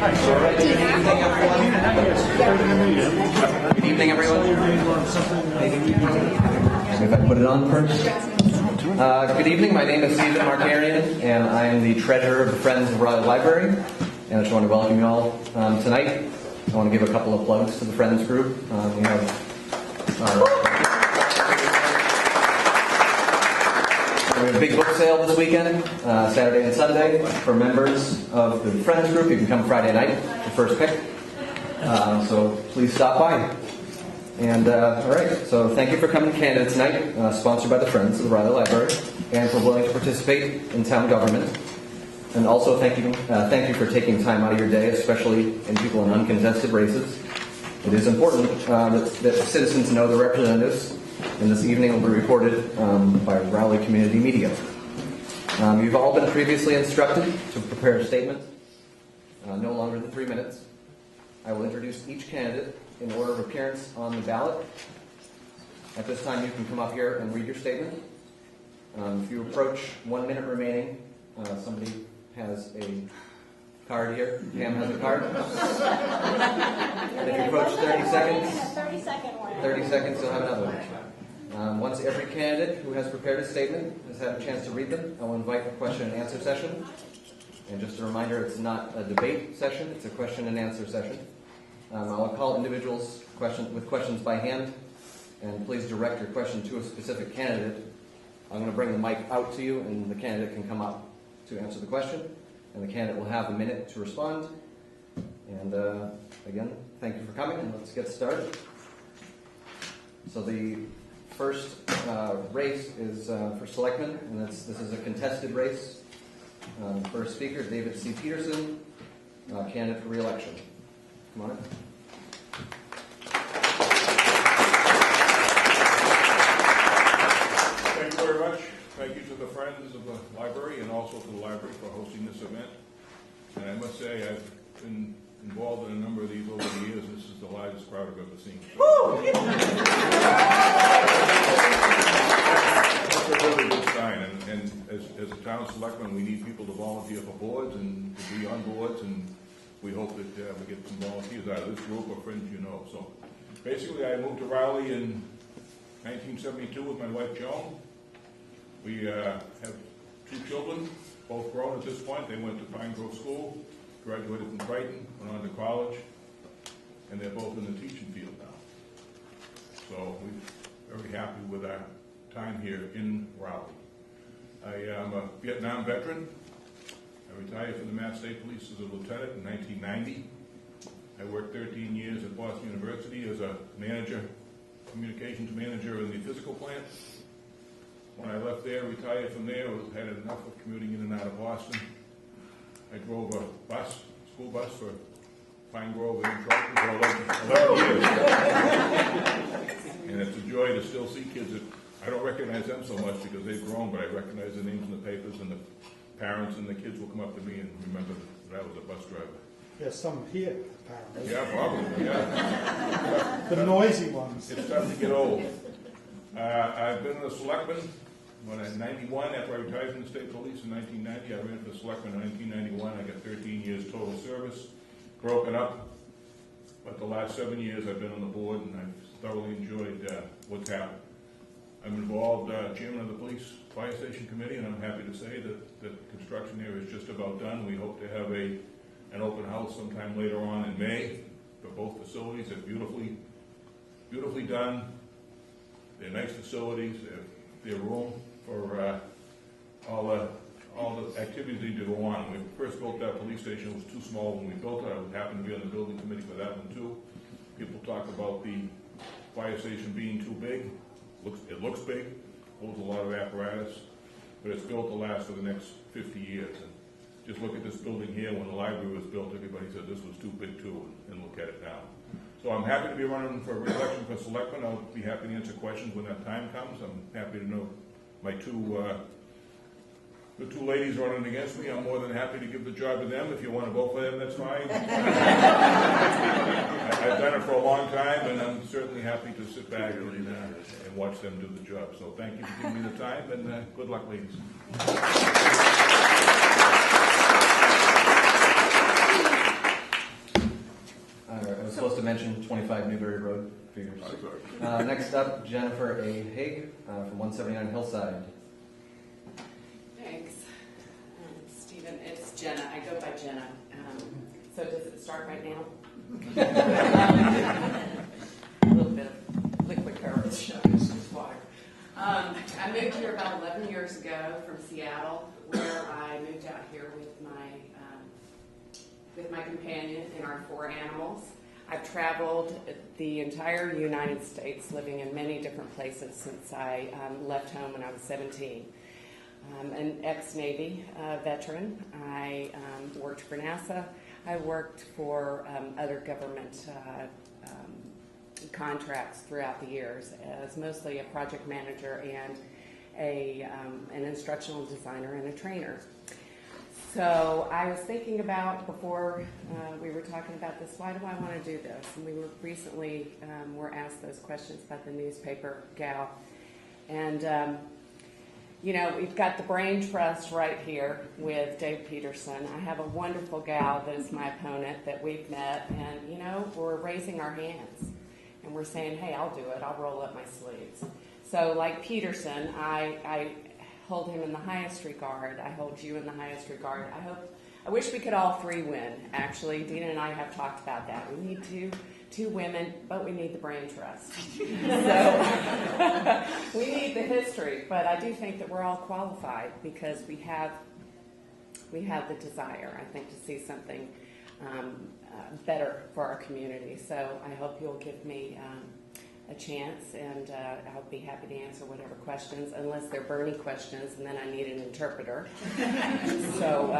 Good evening, everyone. If I put it on first. Good evening. My name is Stephen Markarian, and I am the treasurer of the Friends of Raleigh Library. And I just want to welcome you all tonight. I want to give a couple of plugs to the Friends group. We have a big book sale this weekend, Saturday and Sunday. For members of the Friends group, you can come Friday night for first pick. So please stop by. And all right, so thank you for coming to CandidateNight, sponsored by the Friends of the Raleigh Library, and for willing to participate in town government. And also thank you for taking time out of your day, especially in people in uncontested races. It is important that citizens know the representatives, and this evening will be reported by Raleigh Community Media. You've all been previously instructed to prepare a statement, no longer than 3 minutes. I will introduce each candidate in order of appearance on the ballot. At this time, you can come up here and read your statement. If you approach 1 minute remaining, somebody has a card here. Pam has a card. And if you approach 30 seconds, 30 seconds, you'll have another one. Once every candidate who has prepared a statement has had a chance to read them, I will invite a question and answer session. And just a reminder, it's not a debate session, it's a question and answer session. I will call individuals with questions by hand, and please direct your question to a specific candidate. I'm going to bring the mic out to you, and the candidate can come up to answer the question, and the candidate will have a minute to respond. And again, thank you for coming, and let's get started. So the first race is for selectmen, and this is a contested race. First speaker, David C. Peterson, candidate for re-election. Come on in. Thank you very much. Thank you to the Friends of the Library and also to the library for hosting this event. And I must say, I've been involved in a number of these over the years. This is the largest crowd I've ever seen. That's a really good sign. And as a town selectman, we need people to volunteer for boards and to be on boards, and we hope that we get some volunteers out of this group or friends you know. So basically, I moved to Raleigh in 1972 with my wife Joan. We have 2 children, both grown at this point. They went to Pine Grove School, graduated from Triton, went on to college, and they're both in the teaching field now. So we're very happy with our time here in Raleigh. I am a Vietnam veteran. I retired from the Mass State Police as a lieutenant in 1990. I worked 13 years at Boston University as a manager, communications manager in the physical plant. When I left there, retired from there, had enough of commuting in and out of Boston. I drove a school bus for Pine Grove and Triton for 11 years. And it's a joy to still see kids that I don't recognize them so much because they've grown, but I recognize the names in the papers, and the parents and the kids will come up to me and remember that I was a bus driver. There's some here, apparently. Yeah, probably, yeah. The noisy ones. It's starting to get old. I've been a selectman when I was 91. After I retired from the state police in 1990, I ran for selectman in 1991. I got 13 years total service, broken up. But the last 7 years I've been on the board, and I've thoroughly enjoyed what's happened. I'm involved, chairman of the police fire station committee, and I'm happy to say that the construction there is just about done. We hope to have an open house sometime later on in May for both facilities. They're beautifully done. They're nice facilities. They're room for all the activities that need to go on. When we first built that police station, it was too small when we built it. I happened to be on the building committee for that one too. People talk about the fire station being too big. It looks big, holds a lot of apparatus, but it's built to last for the next 50 years. And just look at this building here. When the library was built, everybody said this was too big too, and look at it now. So I'm happy to be running for re-election for selectman. I'll be happy to answer questions when that time comes. I'm happy to know my the 2 ladies running against me. I'm more than happy to give the job to them. If you want to vote for them, that's fine. I've done it for a long time, and I'm certainly happy to sit back and watch them do the job. So thank you for giving me the time, and good luck, ladies. to mention 25 Newberry Road for yours. I'm sorry. Next up, Jennifer A. Haig from 179 Hillside. Thanks. Stephen, it's Jenna. I go by Jenna. So does it start right now? A little bit of liquid courage. It's just water. I moved here about 11 years ago from Seattle, where I moved out here with my companion and our 4 animals. I've traveled the entire United States, living in many different places since I left home when I was 17. I'm an ex-Navy veteran. I worked for NASA. I worked for other government contracts throughout the years as mostly a project manager and an instructional designer and a trainer. So I was thinking about, before we were talking about this, why do I want to do this? And we were recently were asked those questions by the newspaper gal. And, you know, we've got the brain trust right here with Dave Peterson. I have a wonderful gal that is my opponent that we've met, and, you know, we're raising our hands. And we're saying, hey, I'll do it. I'll roll up my sleeves. So like Peterson, I hold him in the highest regard. I hold you in the highest regard. I wish we could all 3 win, actually. Dina and I have talked about that. We need two women, but we need the brain trust. So we need the history, but I do think that we're all qualified because we have the desire, I think, to see something better for our community. So I hope you'll give me a chance, and I'll be happy to answer whatever questions, unless they're Bernie questions, and then I need an interpreter. So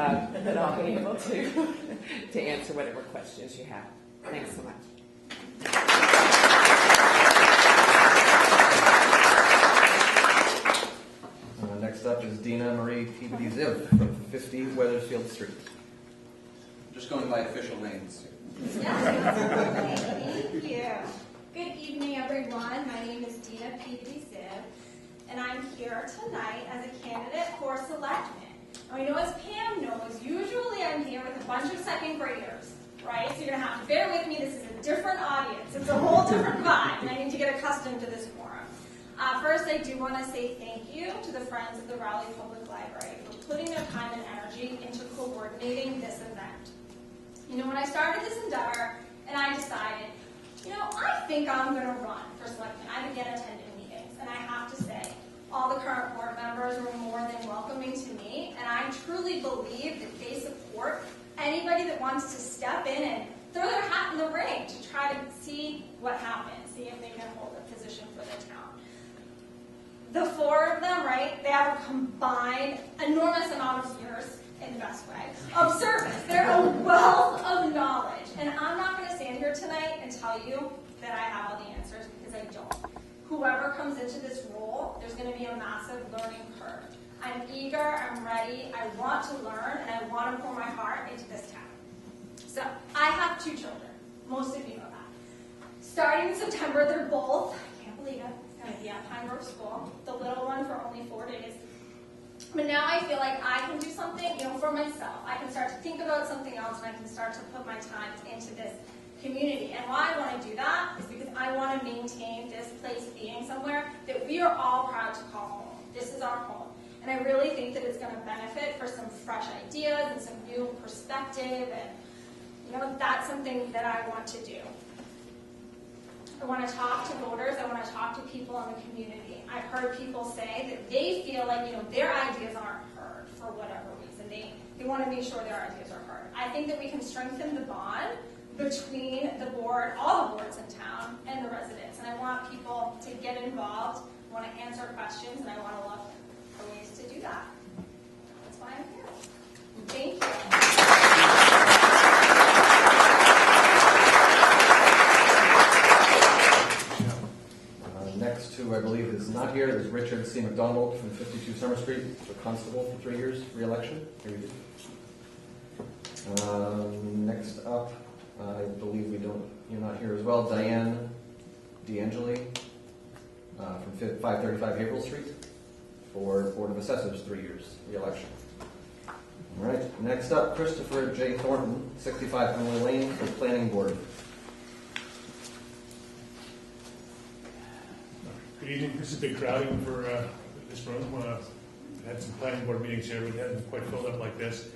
that I'll be able to answer whatever questions you have. Thanks so much. Next up is Dina Marie Peabody Ziv from 50 Weathersfield Street. Just going by official names. Thank you. Good evening, everyone. My name is Dina Peabody Ziv, and I'm here tonight as a candidate for selectman. And you know, as Pam knows, usually I'm here with a bunch of second graders, right? So you're going to have to bear with me. This is a different audience. It's a whole different vibe, and I need to get accustomed to this forum. First, I do want to say thank you to the Friends of the Raleigh Public Library for putting their time and energy into coordinating this event. You know, when I started this endeavor and I decided, you know, I think I'm going to run for selectman, I began attending meetings, and I have to say, all the current board members were more than welcoming to me, and I truly believe that they support anybody that wants to step in and throw their hat in the ring to try to see what happens, see if they can hold a position for the town. The 4 of them, right, they have a combined enormous amount of years, in the best way, of service. They're a wealth of knowledge. And I'm not going to stand here tonight and tell you that I have all the answers, because I don't. Whoever comes into this role, there's going to be a massive learning curve. I'm eager, I'm ready, I want to learn, and I want to pour my heart into this town. So, I have 2 children. Most of you know that. Starting in September, they're both, I can't believe it, it's going to be at Pine Grove School. The little one for only 4 days. But now I feel like I can do something, you know, for myself. I can start to think about something else, and I can start to put my time into this community. And why I want to do that is because I want to maintain this place being somewhere that we are all proud to call home. This is our home. And I really think that it's going to benefit for some fresh ideas and some new perspective. And, you know, that's something that I want to do. I want to talk to voters. I want to talk to people in the community. I've heard people say that they feel like, you know, their ideas aren't heard for whatever reason. They want to make sure their ideas are heard. I think that we can strengthen the bond between the board, all the boards in town, and the residents. And I want people to get involved. I want to answer questions, and I want to look for ways to do that. That's why I'm here. Thank you. Next, who I believe is not here, is Richard C. McDonald from 52 Summer Street, for constable for 3 years, re-election. Here we go. Next up, I believe you're not here as well, Diane D'Angeli from 535 Haverhill Street for Board of Assessors, 3 years, re-election. All right, next up, Christopher J. Thornton, 65 Emily Lane for Planning Board. Good evening. This is a big crowding for this room. We've had some planning board meetings here. We haven't quite filled up like this.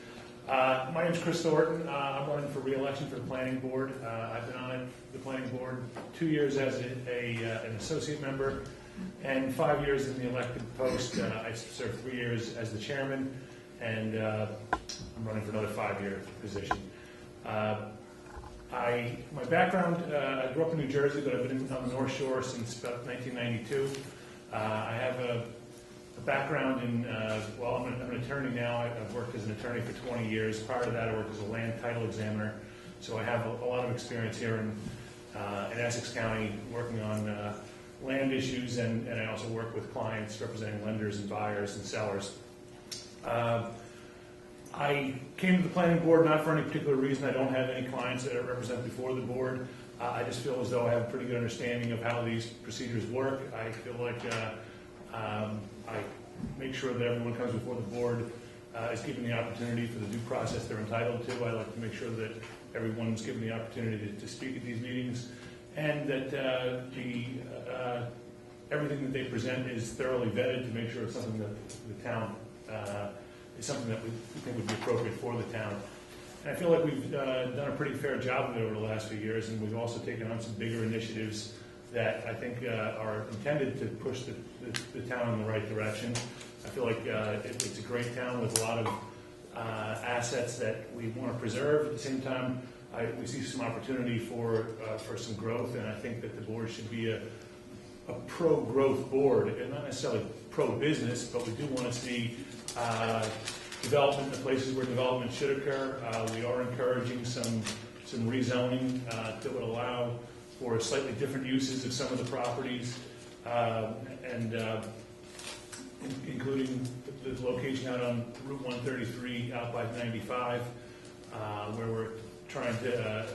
My name is Chris Thornton. I'm running for re-election for the planning board. I've been on the planning board 2 years as an associate member and 5 years in the elected post. I served 3 years as the chairman, and I'm running for another 5-year position. My background, I grew up in New Jersey, but I've been on the North Shore since about 1992. I have a background in, well, I'm an attorney now. I've worked as an attorney for 20 years. Prior to that, I worked as a land title examiner. So I have a lot of experience here in Essex County working on land issues, and I also work with clients representing lenders and buyers and sellers. I came to the planning board not for any particular reason. I don't have any clients that I represent before the board. I just feel as though I have a pretty good understanding of how these procedures work. I feel like I make sure that everyone comes before the board is given the opportunity for the due process they're entitled to. I like to make sure that everyone's given the opportunity to speak at these meetings, and that everything that they present is thoroughly vetted to make sure it's something that the town is something that we think would be appropriate for the town. And I feel like we've done a pretty fair job of it over the last few years, and we've also taken on some bigger initiatives that I think are intended to push the town in the right direction. I feel like it's a great town with a lot of assets that we want to preserve. At the same time, we see some opportunity for some growth, and I think that the board should be a pro-growth board, and not necessarily pro-business, but we do want to see development in the places where development should occur. We are encouraging some rezoning that would allow for slightly different uses of some of the properties, and including the location out on Route 133 out by 95, where we're trying to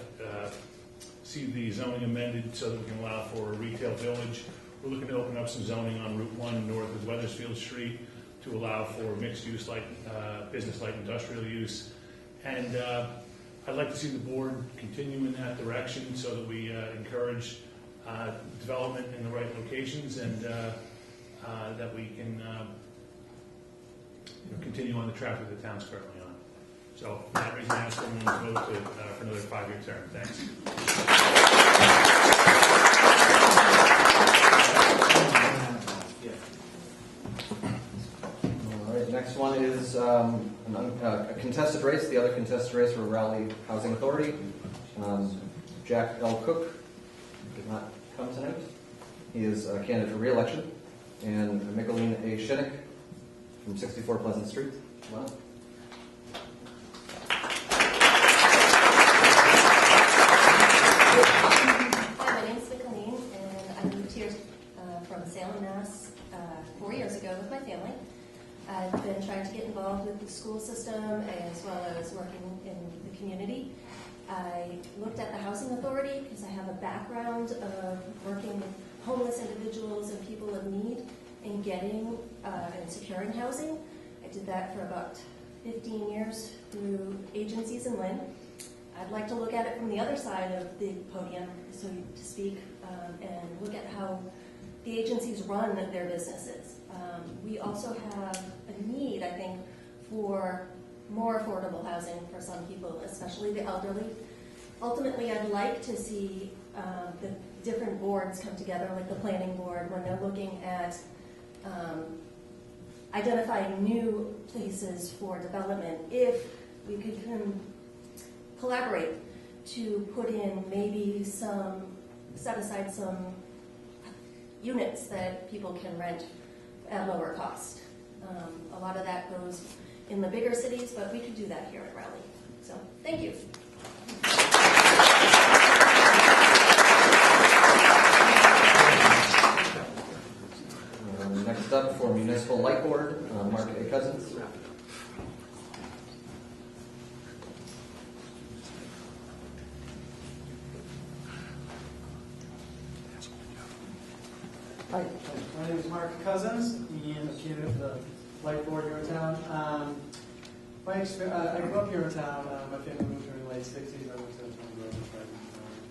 see the zoning amended so that we can allow for a retail village. We're looking to open up some zoning on Route 1 north of Weathersfield Street to allow for mixed use, like business, light industrial use. And I'd like to see the board continue in that direction so that we encourage development in the right locations, and that we can continue on the track that the town's currently on. So for that reason, I ask everyone to vote for another 5-year term. Thanks. All right, next one is a contested race. The other contested race for Raleigh Housing Authority. Jack L. Cook did not come tonight. He is a candidate for re-election. And Micheline A. Shinnick from 64 Pleasant Street. Wow. Hi, my name is Micheline, and I moved here from Salem, Mass. 4 years ago with my family. I've been trying to get involved with the school system as well as working in the community. I looked at the Housing Authority because I have a background of working with homeless individuals and people in need in getting and securing housing. I did that for about 15 years through agencies in Lynn. I'd like to look at it from the other side of the podium, so to speak, and look at how the agencies run their businesses. We also have a need, I think, for more affordable housing for some people, especially the elderly. Ultimately, I'd like to see the different boards come together, like the planning board, when they're looking at identifying new places for development. If we could collaborate to put in maybe set aside some units that people can rent at lower cost. A lot of that goes in the bigger cities, but we could do that here at Raleigh. So, thank you. Next up for Municipal Light Board, Mark A. Cousins. Hi, my name is Mark Cousins, and I'm a candidate for the Light Board here in town. I grew up here in town. My family moved here in the late 60s. I went to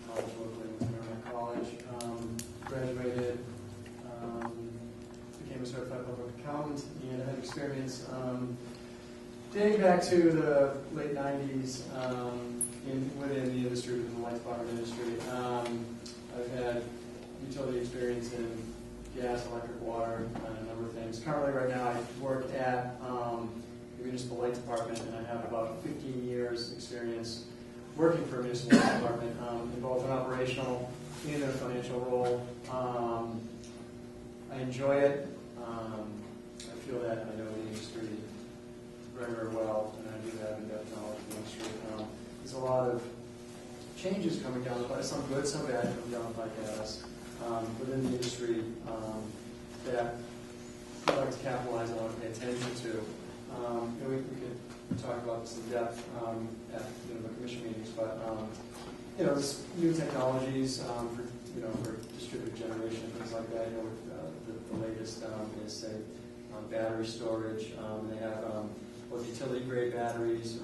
college locally, went to Merrimack College, graduated experience dating back to the late 90s within the industry, within the light department industry. I've had utility experience in gas, electric, water, a number of things. Currently, right now, I work at the municipal light department, and I have about 15 years experience working for a municipal light department in both an operational and in a financial role. I enjoy it. I feel that I know the industry very, very well, and I do have in-depth knowledge of the industry. There's a lot of changes coming down the pipe, some good, some bad, coming down the pipe at us within the industry that we'd like to capitalize on and pay attention to. We could talk about this in depth at the commission meetings, but there's new technologies for distributed generation, things like that. With the latest is say battery storage. They have both utility grade batteries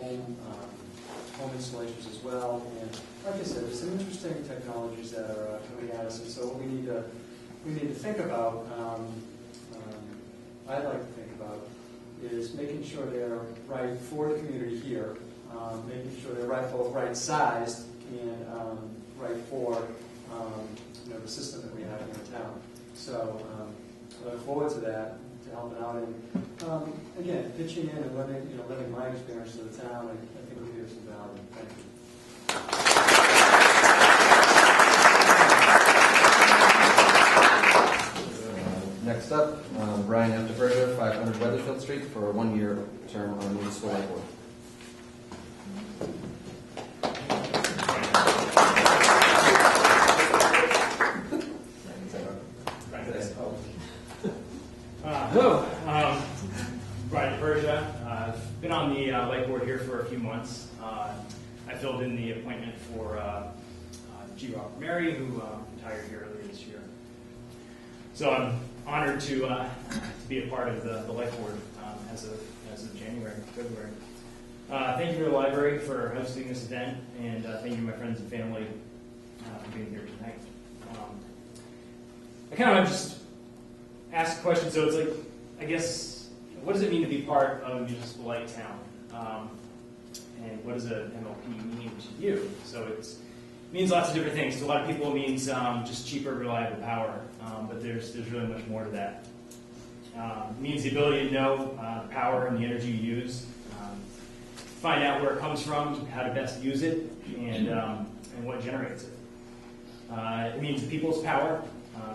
and home installations as well. And like I said, there's some interesting technologies that are coming at us. And so what we need to think about, I'd like to think about, is making sure they're right for the community here, making sure they're both right sized and right for the system that we have in the town. So I look forward to that, to helping out, and again, pitching in and letting my experience to the town. I think will give some value. Thank you. Next up, Brian F. DeBerger, 500 Weatherfield Street, for a 1-year term on the municipal light board. Hello, Brian DeBerger. I've been on the light board here for a few months. I filled in the appointment for G. Robert Mary, who retired here earlier this year. So I'm honored to be a part of the light board as of January, February. Thank you to the library for hosting this event, and thank you to my friends and family for being here tonight. I kind of just ask a question, so it's like, I guess, what does it mean to be part of a municipal light town? And what does a MLP mean to you? So it means lots of different things. To a lot of people, it means just cheaper, reliable power, but there's really much more to that. It means the ability to know the power and the energy you use, find out where it comes from, how to best use it, and what generates it. It means people's power,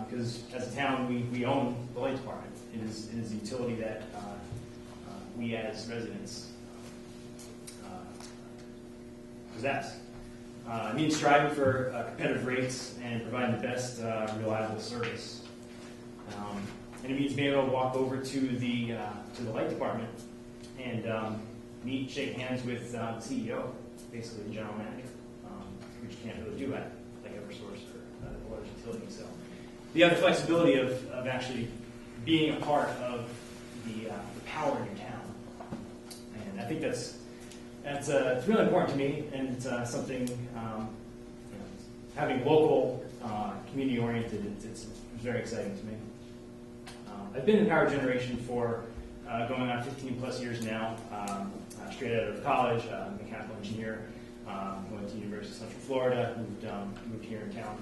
because as a town, we own the light department. It is a utility that we as residents possess. It means striving for competitive rates and providing the best reliable service. And it means being able to walk over to the light department and meet, shake hands with the CEO, basically the general manager, which you can't really do at like Eversource or a large utility. So the other flexibility of actually being a part of the power in your town, and I think that's it's really important to me, and it's something having local, community oriented. It's very exciting to me. I've been in power generation for going on 15 plus years now. Straight out of college, mechanical engineer. Went to University of Central Florida. Moved here in town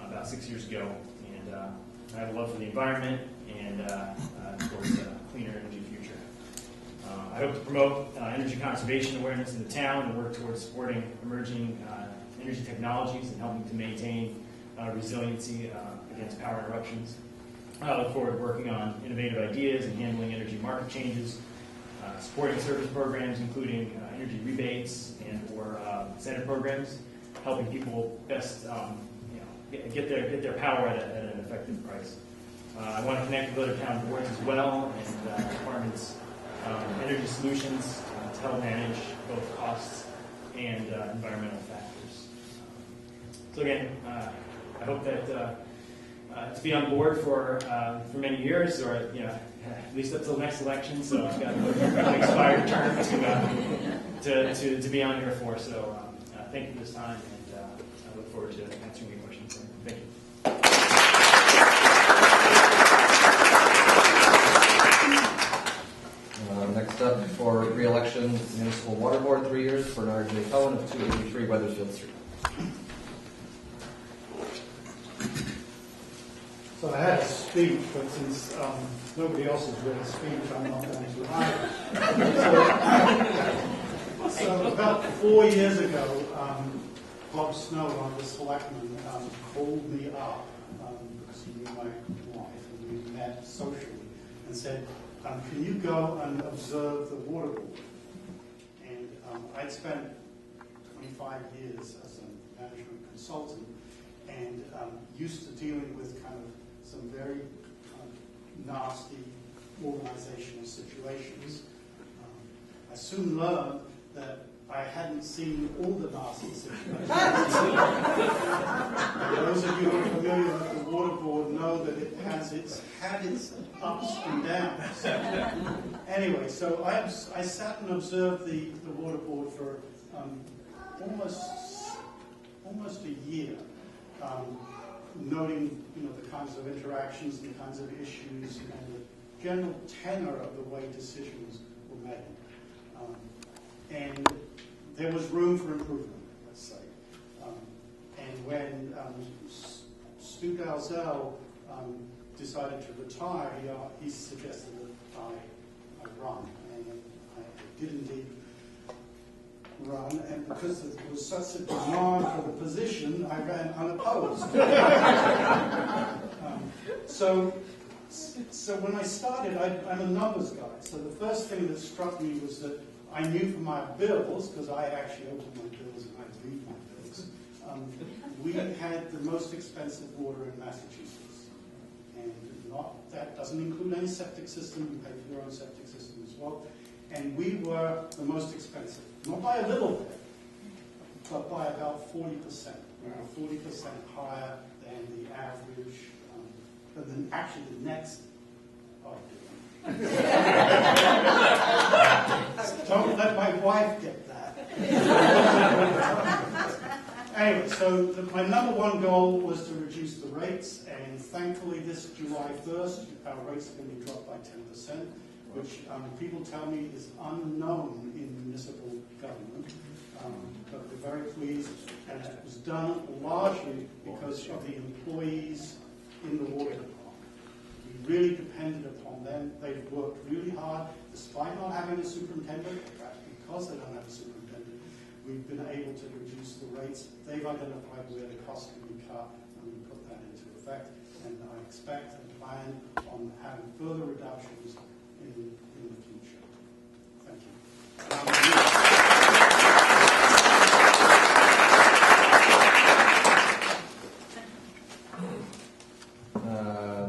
about 6 years ago, and I have a love for the environment and towards a cleaner energy future. I hope to promote energy conservation awareness in the town and work towards supporting emerging energy technologies and helping to maintain resiliency against power interruptions. I look forward to working on innovative ideas and handling energy market changes, supporting service programs including energy rebates and or incentive programs, helping people best get their power at an effective price. I want to connect with other town boards as well and departments, energy solutions to help manage both costs and environmental factors. So again, I hope that to be on board for many years, or at least up till the next election. So I've got an expired term to be on here for. So thank you for this time, and I look forward to answering your questions. Thank you. Municipal Water Board, 3 years, Bernard J. Cohen of 283 Weathersfield Street. So I had a speech, but since nobody else has read a speech, I'm not going to either. So about 4 years ago, Bob Snow, one of the selectmen, called me up because he knew my wife, and we met socially, and said, can you go and observe the water board? And I'd spent 25 years as a management consultant and used to dealing with kind of some very nasty organizational situations. I soon learned that I hadn't seen all the nasty situations. Those of you who are familiar with the water board know that it had its ups and downs. Anyway, so I sat and observed the water board for almost a year. Noting, the kinds of interactions, the kinds of issues, and the general tenor of the way decisions were made. And there was room for improvement, let's say. And when Stu Dalzell decided to retire, he suggested that I run. And I did indeed run, and because there was such a demand for the position, I ran unopposed. So when I started, I'm a numbers guy. So the first thing that struck me was that I knew from my bills, because I actually opened my bills and I read my bills, we had the most expensive water in Massachusetts. And that doesn't include any septic system. You pay for your own septic system as well. And we were the most expensive. Not by a little bit, but by about 40%. We were 40% higher than the average, than actually the next. Don't let my wife get that. Anyway, so my number one goal was to reduce the rates, and thankfully this July 1st, our rates are going to be dropped by 10%. Which people tell me is unknown in municipal government, but we're very pleased, and it was done largely because of the employees in the water department. We really depended upon them. They've worked really hard, despite not having a superintendent, because they don't have a superintendent, we've been able to reduce the rates. They've identified where the costs can be cut, and we put that into effect, and I expect and plan on having further reductions in the future. Thank you.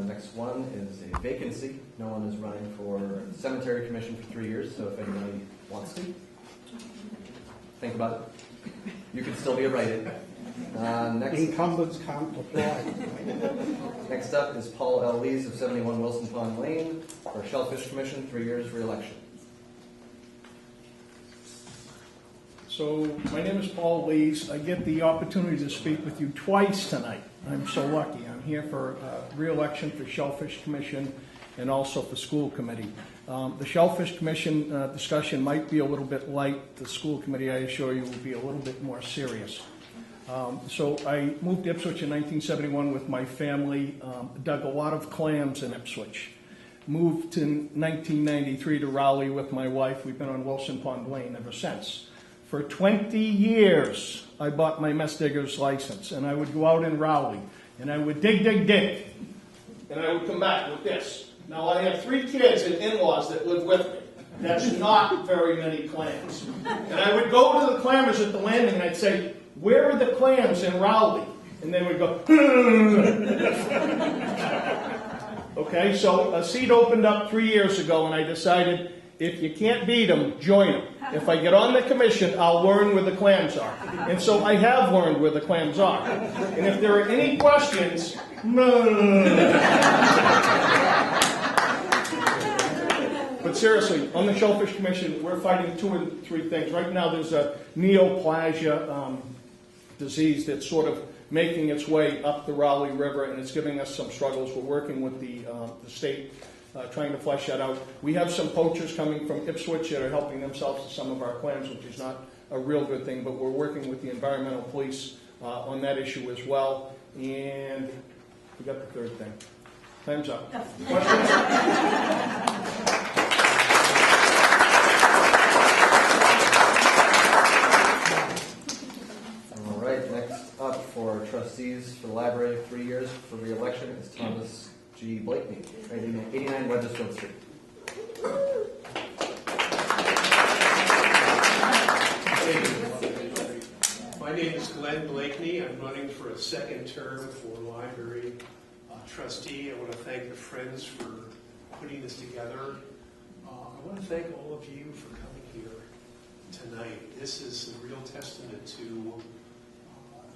Next one is a vacancy. No one is running for Cemetery Commission for 3 years, so if anybody wants to, think about it. You can still be a write-in. Incumbents can't apply. Next up is Paul L. Lees of 71 Wilson Pond Lane for Shellfish Commission, 3 years re-election. So my name is Paul Lees. I get the opportunity to speak with you twice tonight. I'm so lucky. I'm here for re-election for Shellfish Commission and also for School Committee. The Shellfish Commission discussion might be a little bit light. The School Committee, I assure you, will be a little bit more serious. So I moved to Ipswich in 1971 with my family, dug a lot of clams in Ipswich. Moved in 1993 to Rowley with my wife. We've been on Wilson Pond Lane ever since. For 20 years, I bought my mess digger's license, and I would go out in Rowley, and I would dig, and I would come back with this. Now, I have 3 kids and in-laws that live with me. That's not very many clams. And I would go to the clammers at the landing, and I'd say, "Where are the clams in Rowley?" And they would go, Okay, so a seat opened up 3 years ago, and I decided, if you can't beat them, join them. If I get on the commission, I'll learn where the clams are. And so I have learned where the clams are. And if there are any questions, but seriously, on the Shellfish Commission, we're fighting 2 or 3 things. Right now, there's a neoplasia disease that's sort of making its way up the Rowley River, and it's giving us some struggles. We're working with the state trying to flesh that out. We have some poachers coming from Ipswich that are helping themselves to some of our clams, which is not a real good thing, but we're working with the environmental police on that issue as well. And we got the third thing. Time's up. Questions? All right, next up for trustees for the library, 3 years for re-election is Thomas G. Blakeney, 89 Weathersfield Street. My name is Glenn Blakeney. I'm running for a second term for library trustee. I want to thank the Friends for putting this together. I want to thank all of you for coming here tonight. This is a real testament to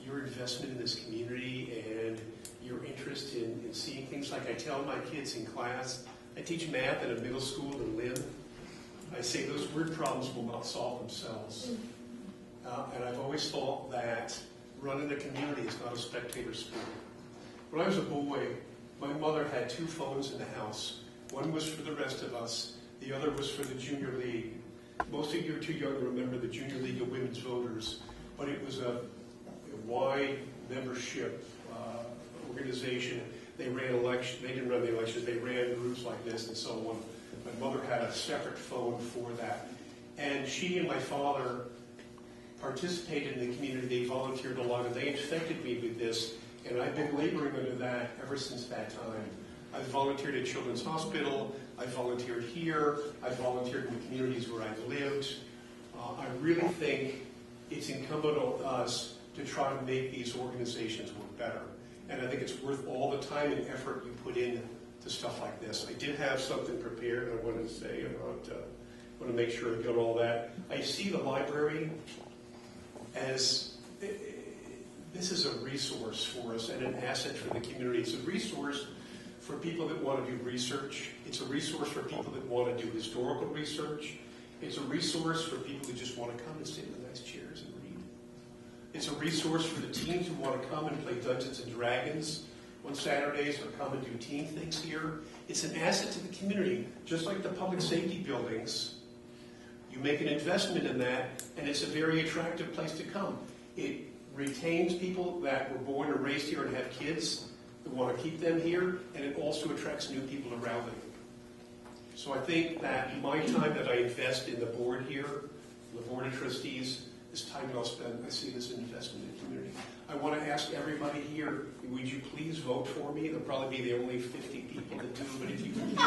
your investment in this community and your interest in seeing things. Like I tell my kids in class, I teach math at a middle school in Lynn. I say those word problems will not solve themselves. And I've always thought that running a community is not a spectator sport. When I was a boy, my mother had 2 phones in the house. One was for the rest of us, the other was for the Junior League. Most of you are too young to remember the Junior League of Women's Voters, but it was a wide membership organization. They ran elections. They didn't run the elections. They ran groups like this and so on. My mother had a separate phone for that. And she and my father participated in the community. They volunteered a lot, and they infected me with this. And I've been laboring under that ever since that time. I've volunteered at Children's Hospital. I've volunteered here. I've volunteered in the communities where I've lived. I really think it's incumbent on us to try to make these organizations work better. And I think it's worth all the time and effort you put in to stuff like this. I did have something prepared I wanted to say about, I want to make sure I got all that. I see the library as, this is a resource for us and an asset for the community. It's a resource for people that want to do research. It's a resource for people that want to do historical research. It's a resource for people that just want to come and sit in the nice chairs and read. It's a resource for the teens who want to come and play Dungeons and Dragons on Saturdays or come and do teen things here. It's an asset to the community, just like the public safety buildings. You make an investment in that, and it's a very attractive place to come. It retains people that were born and raised here and have kids that want to keep them here, and it also attracts new people around them. So I think that my time that I invest in the board here, the board of trustees, is time well spent. I see this as an investment in the community. I want to ask everybody here, would you please vote for me? There'll probably be the only 50 people that do, but if you would.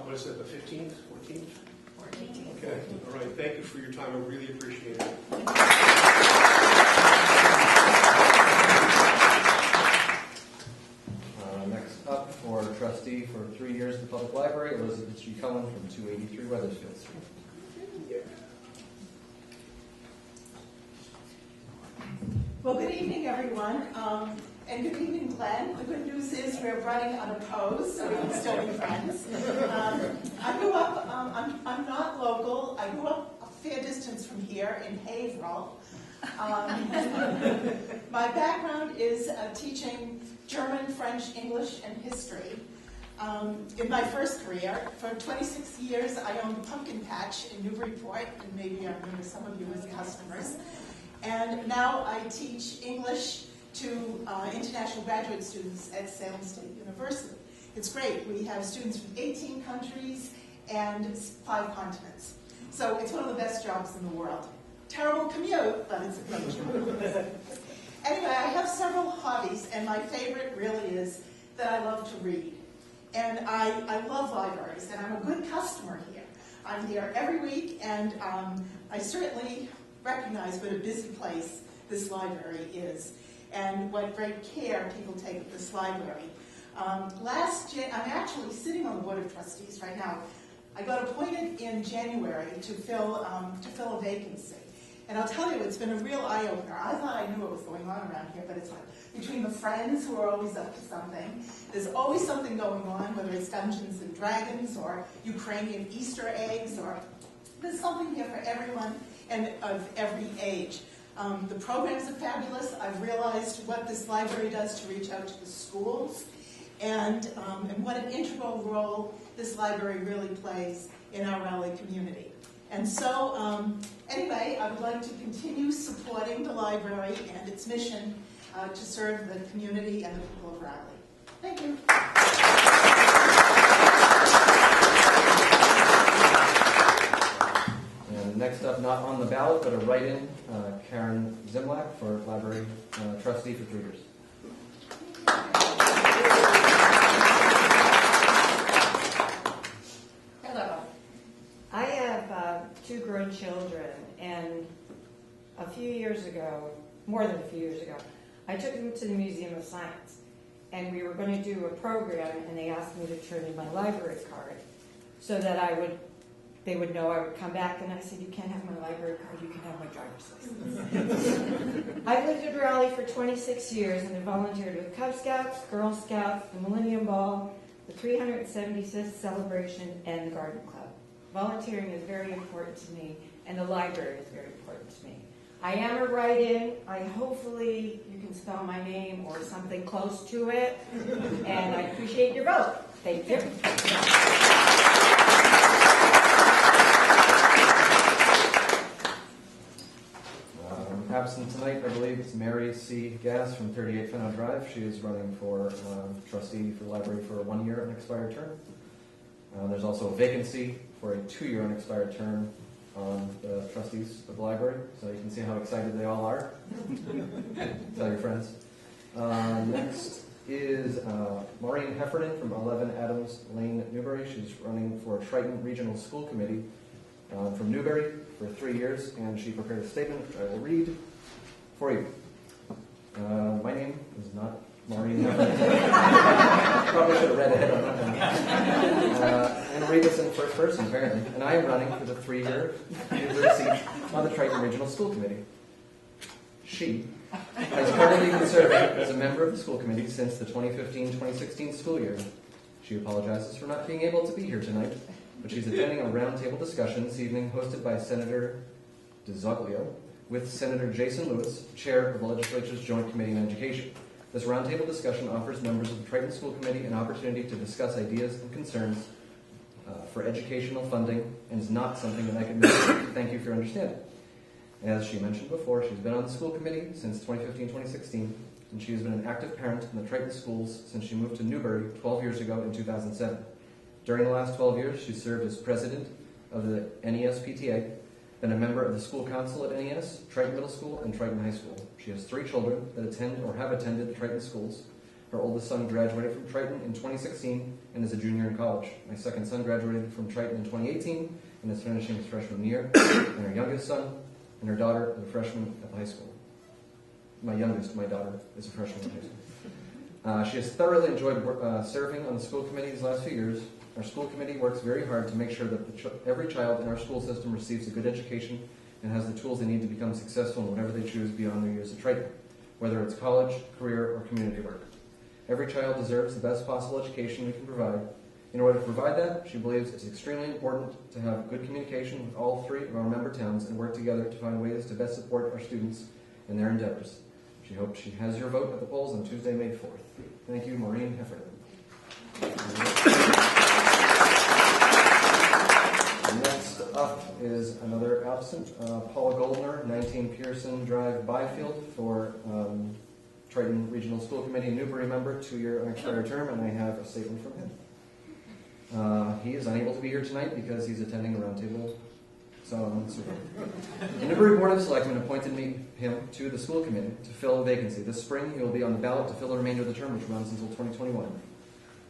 What is it, the 15th, 14th? 14th. Okay, all right, thank you for your time. I really appreciate it. Next up for trustee for 3 years at the public library, Elizabeth G. Cohen from 283 Weathersfield Street. Well, good evening, everyone, and good evening, Glenn. The good news is we're running unopposed, so we can still be friends. I grew up, I'm not local, I grew up a fair distance from here in Haverhill. My background is teaching German, French, English, and history. In my first career, for 26 years, I owned a pumpkin patch in Newburyport, and maybe I remember some of you as customers. And now I teach English to international graduate students at Salem State University. It's great. We have students from 18 countries and 5 continents. So it's one of the best jobs in the world. Terrible commute, but it's a great job. Anyway, I have several hobbies, and my favorite really is that I love to read. And I love libraries, and I'm a good customer here. I'm here every week, and I certainly recognize what a busy place this library is and what great care people take of this library. Last year, I'm actually sitting on the Board of Trustees right now. I got appointed in January to fill a vacancy. And I'll tell you, it's been a real eye-opener. I thought I knew what was going on around here, but it's like between the Friends, who are always up to something, there's always something going on, whether it's Dungeons and Dragons or Ukrainian Easter eggs, or there's something here for everyone and of every age. The programs are fabulous. I've realized what this library does to reach out to the schools. and what an integral role this library really plays in our Raleigh community. And so, anyway, I would like to continue supporting the library and its mission to serve the community and the people of Raleigh. Thank you. And next up, not on the ballot, but a write-in, Karen Zimlak for library trustee for 3 years. Hello. I have 2 grown children, and a few years ago, more than a few years ago, I took them to the Museum of Science, and we were going to do a program, and they asked me to turn in my library card so that they would know I would come back, and I said, you can't have my library card, you can have my driver's license. I've lived in Raleigh for 26 years, and I volunteered with Cub Scouts, Girl Scouts, the Millennium Ball, the 376th celebration, and the Garden Club. Volunteering is very important to me, and the library is very important to me. I am a write-in. Hopefully you can spell my name or something close to it, and I appreciate your vote. Thank you. Absent tonight, I believe, it's Mary C. Gass from 38 Fenno Drive. She is running for trustee for the library for a 1-year unexpired term. There's also a vacancy for a 2-year unexpired term on the trustees of the library, so you can see how excited they all are. Tell your friends. Next is Maureen Heffernan from 11 Adams Lane, Newbury. She's running for Triton Regional School Committee from Newbury for 3 years, and she prepared a statement which I will read for you. My name is not Maureen Heffernan. Probably should have read ahead on that one. I'm going to read this in first person, apparently. And I am running for the 3-year seat on the Triton Regional School Committee. She has currently been serving as a member of the school committee since the 2015-2016 school year. She apologizes for not being able to be here tonight, but she's attending a roundtable discussion this evening hosted by Senator DeZoglio with Senator Jason Lewis, chair of the legislature's Joint Committee on Education. This roundtable discussion offers members of the Triton School Committee an opportunity to discuss ideas and concerns for educational funding, and is not something that I can miss. Thank you for your understanding. As she mentioned before, she's been on the school committee since 2015-2016, and she has been an active parent in the Triton schools since she moved to Newbury 12 years ago in 2007. During the last 12 years, she served as president of the NES PTA, been a member of the school council at NES, Triton Middle School, and Triton High School. She has 3 children that attend or have attended the Triton schools. Her oldest son graduated from Triton in 2016 and is a junior in college. My second son graduated from Triton in 2018 and is finishing his freshman year. And her youngest son and her daughter is a freshman at the high school. My daughter, is a freshman at high school. She has thoroughly enjoyed serving on the school committee these last few years. Our school committee works very hard to make sure that every child in our school system receives a good education and has the tools they need to become successful in whatever they choose beyond their years at Triton, whether it's college, career, or community work. Every child deserves the best possible education we can provide. In order to provide that, she believes it's extremely important to have good communication with all 3 of our member towns and work together to find ways to best support our students in their endeavors. She hopes she has your vote at the polls on Tuesday, May 4th. Thank you, Maureen Heffernan. Next up is another absent, Paul Goldner, 19 Pearson Drive, Byfield, for Triton Regional School Committee, Newbury member, 2-year unexpired term, and I have a statement from him. He is unable to be here tonight because he's attending a roundtable. So, the Newbury Board of Selectmen appointed him to the school committee to fill a vacancy. This spring, he will be on the ballot to fill the remainder of the term, which runs until 2021.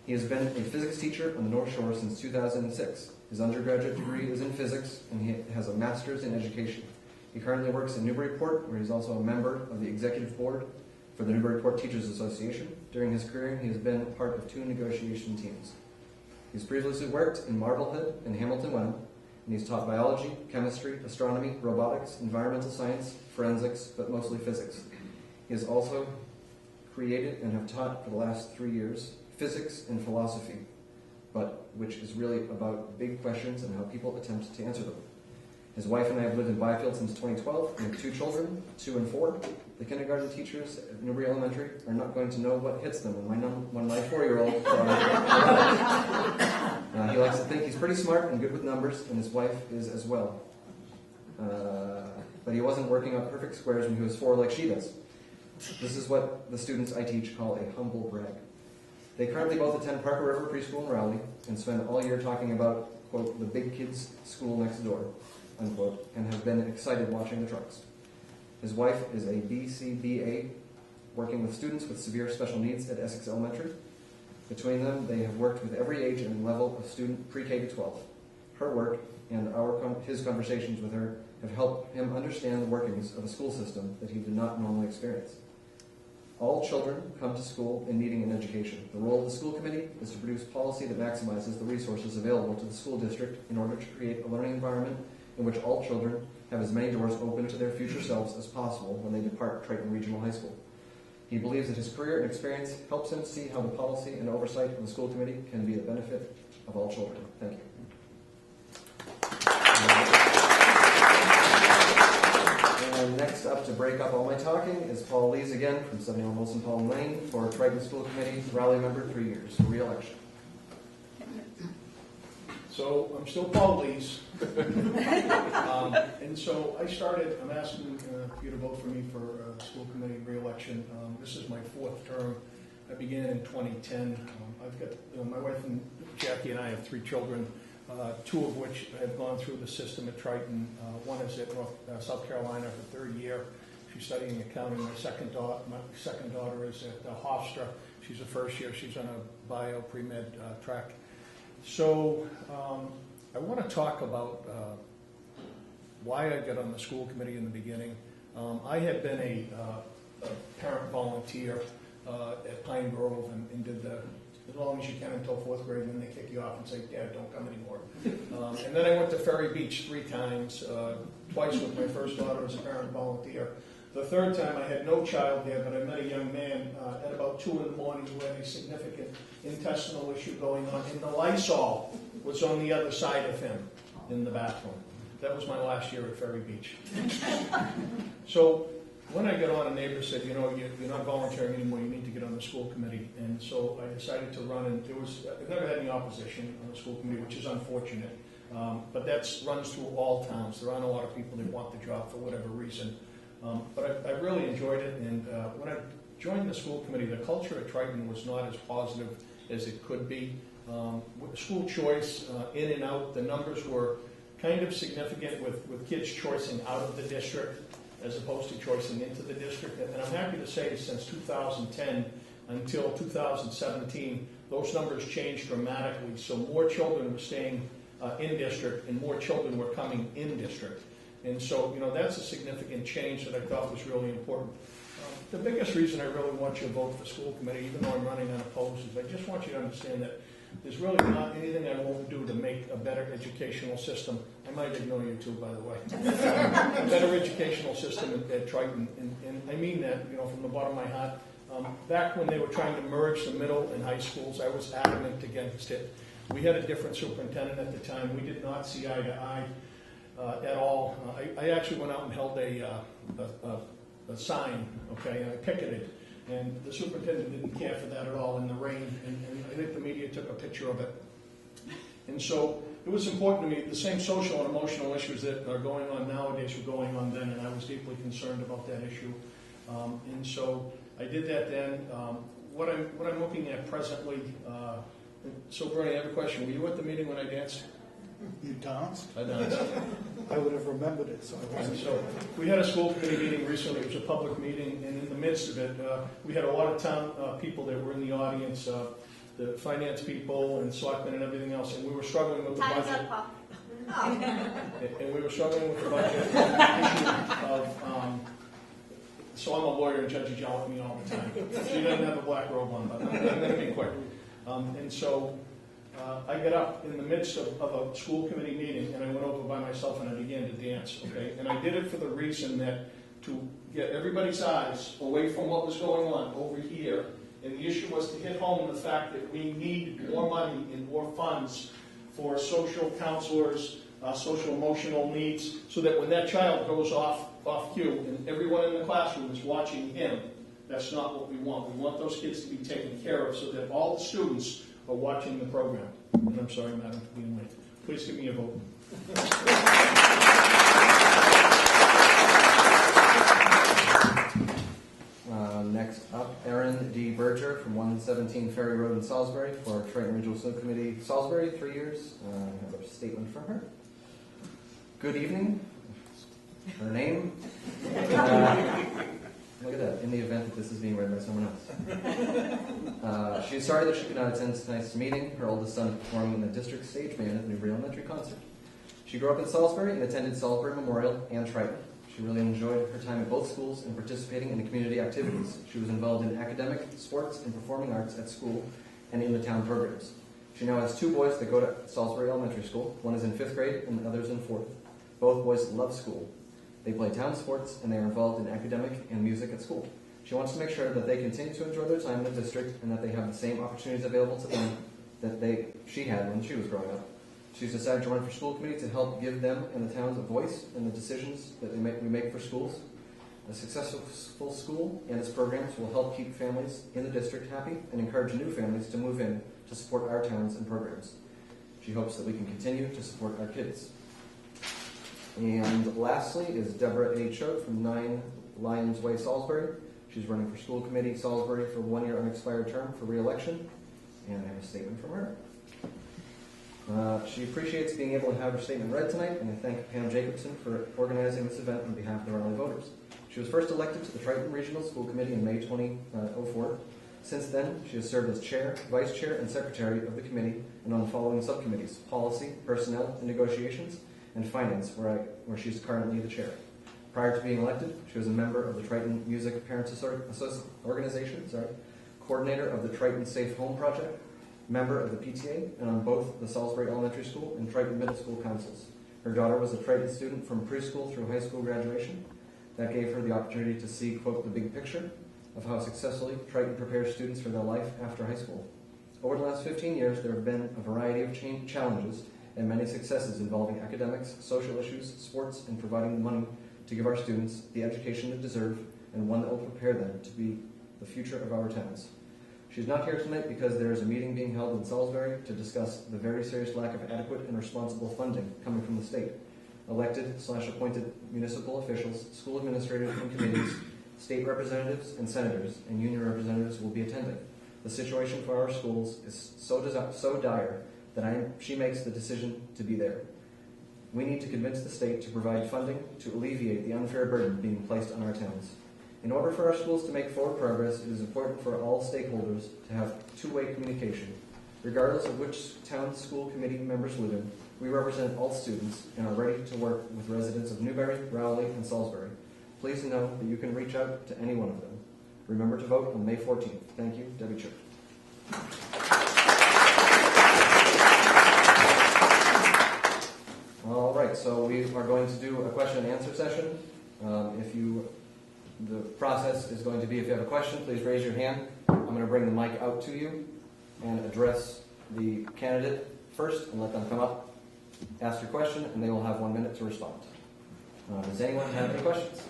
He has been a physics teacher on the North Shore since 2006. His undergraduate degree is in physics, and he has a master's in education. He currently works in Newburyport, where he's also a member of the executive board for the Newburyport Teachers Association. During his career, he has been part of 2 negotiation teams. He's previously worked in Marblehead and Hamilton Wenham, and he's taught biology, chemistry, astronomy, robotics, environmental science, forensics, but mostly physics. He has also created and have taught for the last 3 years physics and philosophy, but which is really about big questions and how people attempt to answer them. His wife and I have lived in Byfield since 2012 and have 2 children, 2 and 4. The kindergarten teachers at Newbury Elementary are not going to know what hits them when my 4-year-old he likes to think he's pretty smart and good with numbers, and his wife is as well. But he wasn't working out perfect squares when he was 4 like she does. This is what the students I teach call a humble brag. They currently both attend Parker River Preschool in Rowley and spend all year talking about, quote, the big kids' school next door, unquote, and have been excited watching the trucks. His wife is a BCBA, working with students with severe special needs at Essex Elementary. Between them, they have worked with every age and level of student pre-K to 12. Her work and his conversations with her have helped him understand the workings of a school system that he did not normally experience. All children come to school in needing an education. The role of the school committee is to produce policy that maximizes the resources available to the school district in order to create a learning environment in which all children have as many doors open to their future selves as possible when they depart Triton Regional High School. He believes that his career and experience helps him see how the policy and oversight of the school committee can be the benefit of all children. Thank you. And next up to break up all my talking is Paul Lees again from 71 Wilson Palm Lane for Triton School Committee, Rally member, 3 years, for re-election. So I'm still Paul Lees. And so I'm asking you to vote for me for school committee re-election. This is my 4th term. I began in 2010. I've got, my wife and Jackie and I have 3 children, 2 of which have gone through the system at Triton. One is at South Carolina, her 3rd year. She's studying accounting. My second daughter is at Hofstra. She's a 1st year. She's on a bio pre-med track. So I want to talk about why I got on the school committee in the beginning. I had been a parent volunteer at Pine Grove and did as long as you can until 4th grade, and then they kick you off and say, Dad, don't come anymore. And then I went to Ferry Beach 3 times, twice with my first daughter as a parent volunteer. The 3rd time I had no child there, but I met a young man at about 2 in the morning who had a significant intestinal issue going on, and the Lysol was on the other side of him in the bathroom. That was my last year at Ferry Beach. So when I got on, a neighbor said, you're not volunteering anymore, you need to get on the school committee. And so I decided to run, and I've never had any opposition on the school committee, which is unfortunate. But that runs through all towns. There aren't a lot of people that want the job for whatever reason. But I really enjoyed it, and when I joined the school committee, the culture at Triton was not as positive as it could be. With school choice, in and out, the numbers were kind of significant with kids choicing out of the district as opposed to choicing into the district. And I'm happy to say since 2010 until 2017, those numbers changed dramatically. So more children were staying in district and more children were coming in district. And so, that's a significant change that I thought was really important. The biggest reason I really want you to vote for school committee, even though I'm running unopposed, is I just want you to understand that there's really not anything I won't do to make a better educational system. I might ignore you too, by the way. A better educational system at Triton. And I mean that, from the bottom of my heart. Back when they were trying to merge the middle and high schools, I was adamant against it. We had a different superintendent at the time. We did not see eye to eye at all. I actually went out and held a sign, okay, and I picketed. And the superintendent didn't care for that at all in the rain, and I think the media took a picture of it. And so it was important to me, the same social and emotional issues that are going on nowadays were going on then, and I was deeply concerned about that issue. And so I did that then. What I'm looking at presently, so Bernie, I have a question. Were you at the meeting when I danced? You danced? I danced. I would have remembered it, so I wasn't sure. We had a school committee meeting recently. It was a public meeting, and in the midst of it, we had a lot of town people that were in the audience, the finance people and selectmen and everything else, and we were struggling with the budget. Time's up, Paul. And we were struggling with the budget and the issue of, so I'm a lawyer and judges yell at me all the time. She doesn't have a black robe on, but I'm going to be quick. And so I got up in the midst of a school committee meeting, and I went over by myself and I began to dance, okay? And I did it for the reason that to get everybody's eyes away from what was going on over here, and the issue was to hit home the fact that we need more money and more funds for social counselors, social emotional needs, so that when that child goes off off cue and everyone in the classroom is watching him, that's not what we want. We want those kids to be taken care of so that all the students are watching the program. And I'm sorry, Madam, for being late. Please give me a vote. Next up, Erin D. Berger from 117 Ferry Road in Salisbury for Triton Regional Snow Committee, Salisbury, 3 years. I have a statement from her. Good evening. Her name. Look at that, in the event that this is being read by someone else. She is sorry that she could not attend tonight's meeting. Her oldest son is performing in the district stage band at the Newbury Elementary concert. She grew up in Salisbury and attended Salisbury Memorial and Triton. She really enjoyed her time at both schools and participating in the community activities. She was involved in academic, sports, and performing arts at school and in the town programs. She now has 2 boys that go to Salisbury Elementary School. One is in 5th grade and the other is in 4th. Both boys love school. They play town sports and they are involved in academic and music at school. She wants to make sure that they continue to enjoy their time in the district and that they have the same opportunities available to them that she had when she was growing up. She's decided to run for school committee to help give them and the towns a voice in the decisions that we make for schools. A successful school and its programs will help keep families in the district happy and encourage new families to move in to support our towns and programs. She hopes that we can continue to support our kids. And lastly is Deborah A. Choate from 9 Lions Way, Salisbury. She's running for school committee, Salisbury, for 1-year unexpired term for re-election. And I have a statement from her. She appreciates being able to have her statement read tonight, and I thank Pam Jacobson for organizing this event on behalf of the early voters. She was first elected to the Triton Regional School Committee in May 2004. Since then, she has served as chair, vice chair, and secretary of the committee and on the following subcommittees: policy, personnel, and negotiations, and finance, where she's currently the chair. Prior to being elected, she was a member of the Triton Music Parents Organization, coordinator of the Triton Safe Home Project, member of the PTA, and on both the Salisbury Elementary School and Triton Middle School councils. Her daughter was a Triton student from preschool through high school graduation. That gave her the opportunity to see, quote, the big picture of how successfully Triton prepares students for their life after high school. Over the last 15 years, there have been a variety of challenges and many successes involving academics, social issues, sports, and providing the money to give our students the education they deserve and one that will prepare them to be the future of our towns. She's not here tonight because there is a meeting being held in Salisbury to discuss the very serious lack of adequate and responsible funding coming from the state. Elected/appointed municipal officials, school administrators and committees, state representatives and senators, and union representatives will be attending. The situation for our schools is so dire that she makes the decision to be there. We need to convince the state to provide funding to alleviate the unfair burden being placed on our towns. In order for our schools to make forward progress, it is important for all stakeholders to have two-way communication. Regardless of which town school committee members live in, we represent all students and are ready to work with residents of Newbury, Rowley, and Salisbury. Please know that you can reach out to any one of them. Remember to vote on May 14th. Thank you, Debbie Church. All right, so we are going to do a question and answer session. The process is going to be, if you have a question, please raise your hand. I'm going to bring the mic out to you and address the candidate first and let them come up, ask your question, and they will have 1 minute to respond. Does anyone have any questions?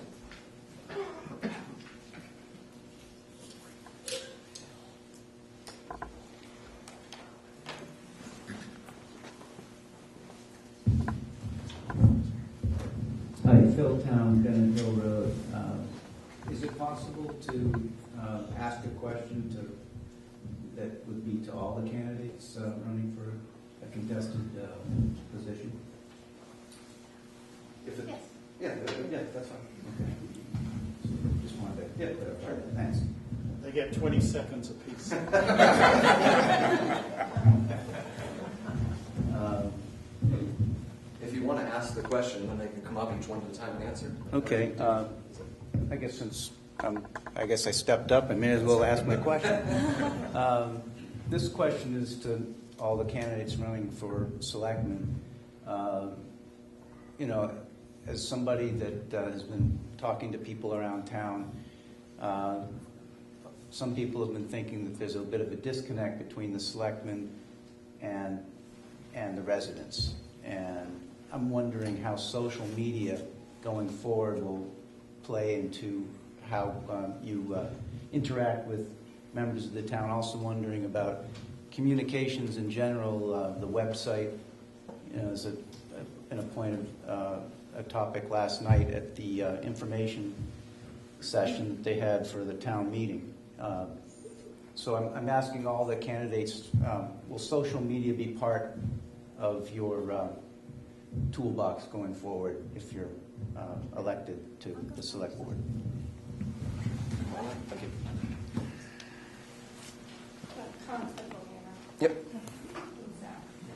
Hi, Phil Town, Bennett Hill Road. Is it possible to ask a question that would be to all the candidates running for a contested position? Yes. Yeah, that's fine. Okay. Just wanted to clarify that. Thanks. They get 20 seconds apiece. If you want to ask the question, then they can come up each one at a time and answer. Okay. I guess since I guess I stepped up, I may as well ask my question. This question is to all the candidates running for selectmen. As somebody that has been talking to people around town, some people have been thinking that there's a bit of a disconnect between the selectmen and the residents. And I'm wondering how social media going forward will play into how you interact with members of the town. Also wondering about communications in general, the website. As a point of a topic last night at the information session that they had for the town meeting. So I'm asking all the candidates, will social media be part of your toolbox going forward if you're elected to the select board? Thank you. Yep.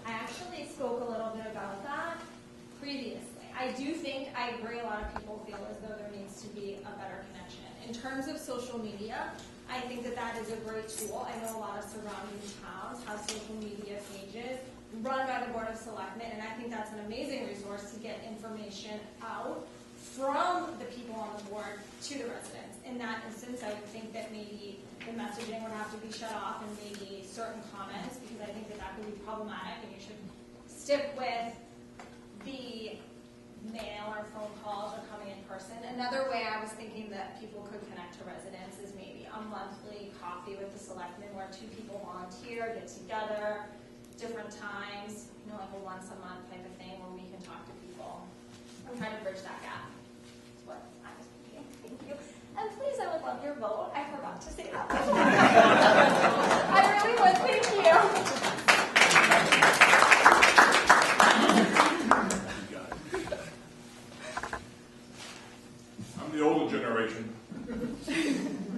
I actually spoke a little bit about that previously. I do think, I agree, a lot of people feel as though there needs to be a better connection. In terms of social media, I think that that is a great tool. I know a lot of surrounding towns have social media pages run by the Board of Selectmen, and I think that's an amazing resource to get information out from the people on the board to the residents. In that instance, I would think that maybe the messaging would have to be shut off and maybe certain comments, because I think that that could be problematic, and you should stick with the mail or phone calls or coming in person. Another way I was thinking that people could connect to residents is maybe a monthly coffee with the selectmen where two people volunteer, get together, different times, like a once a month type of thing where we can talk to people. I'm trying to bridge that gap. That's what I was thinking. Thank you. And please, I would love your vote. I forgot to say that. I really would. Thank you. I'm the older generation,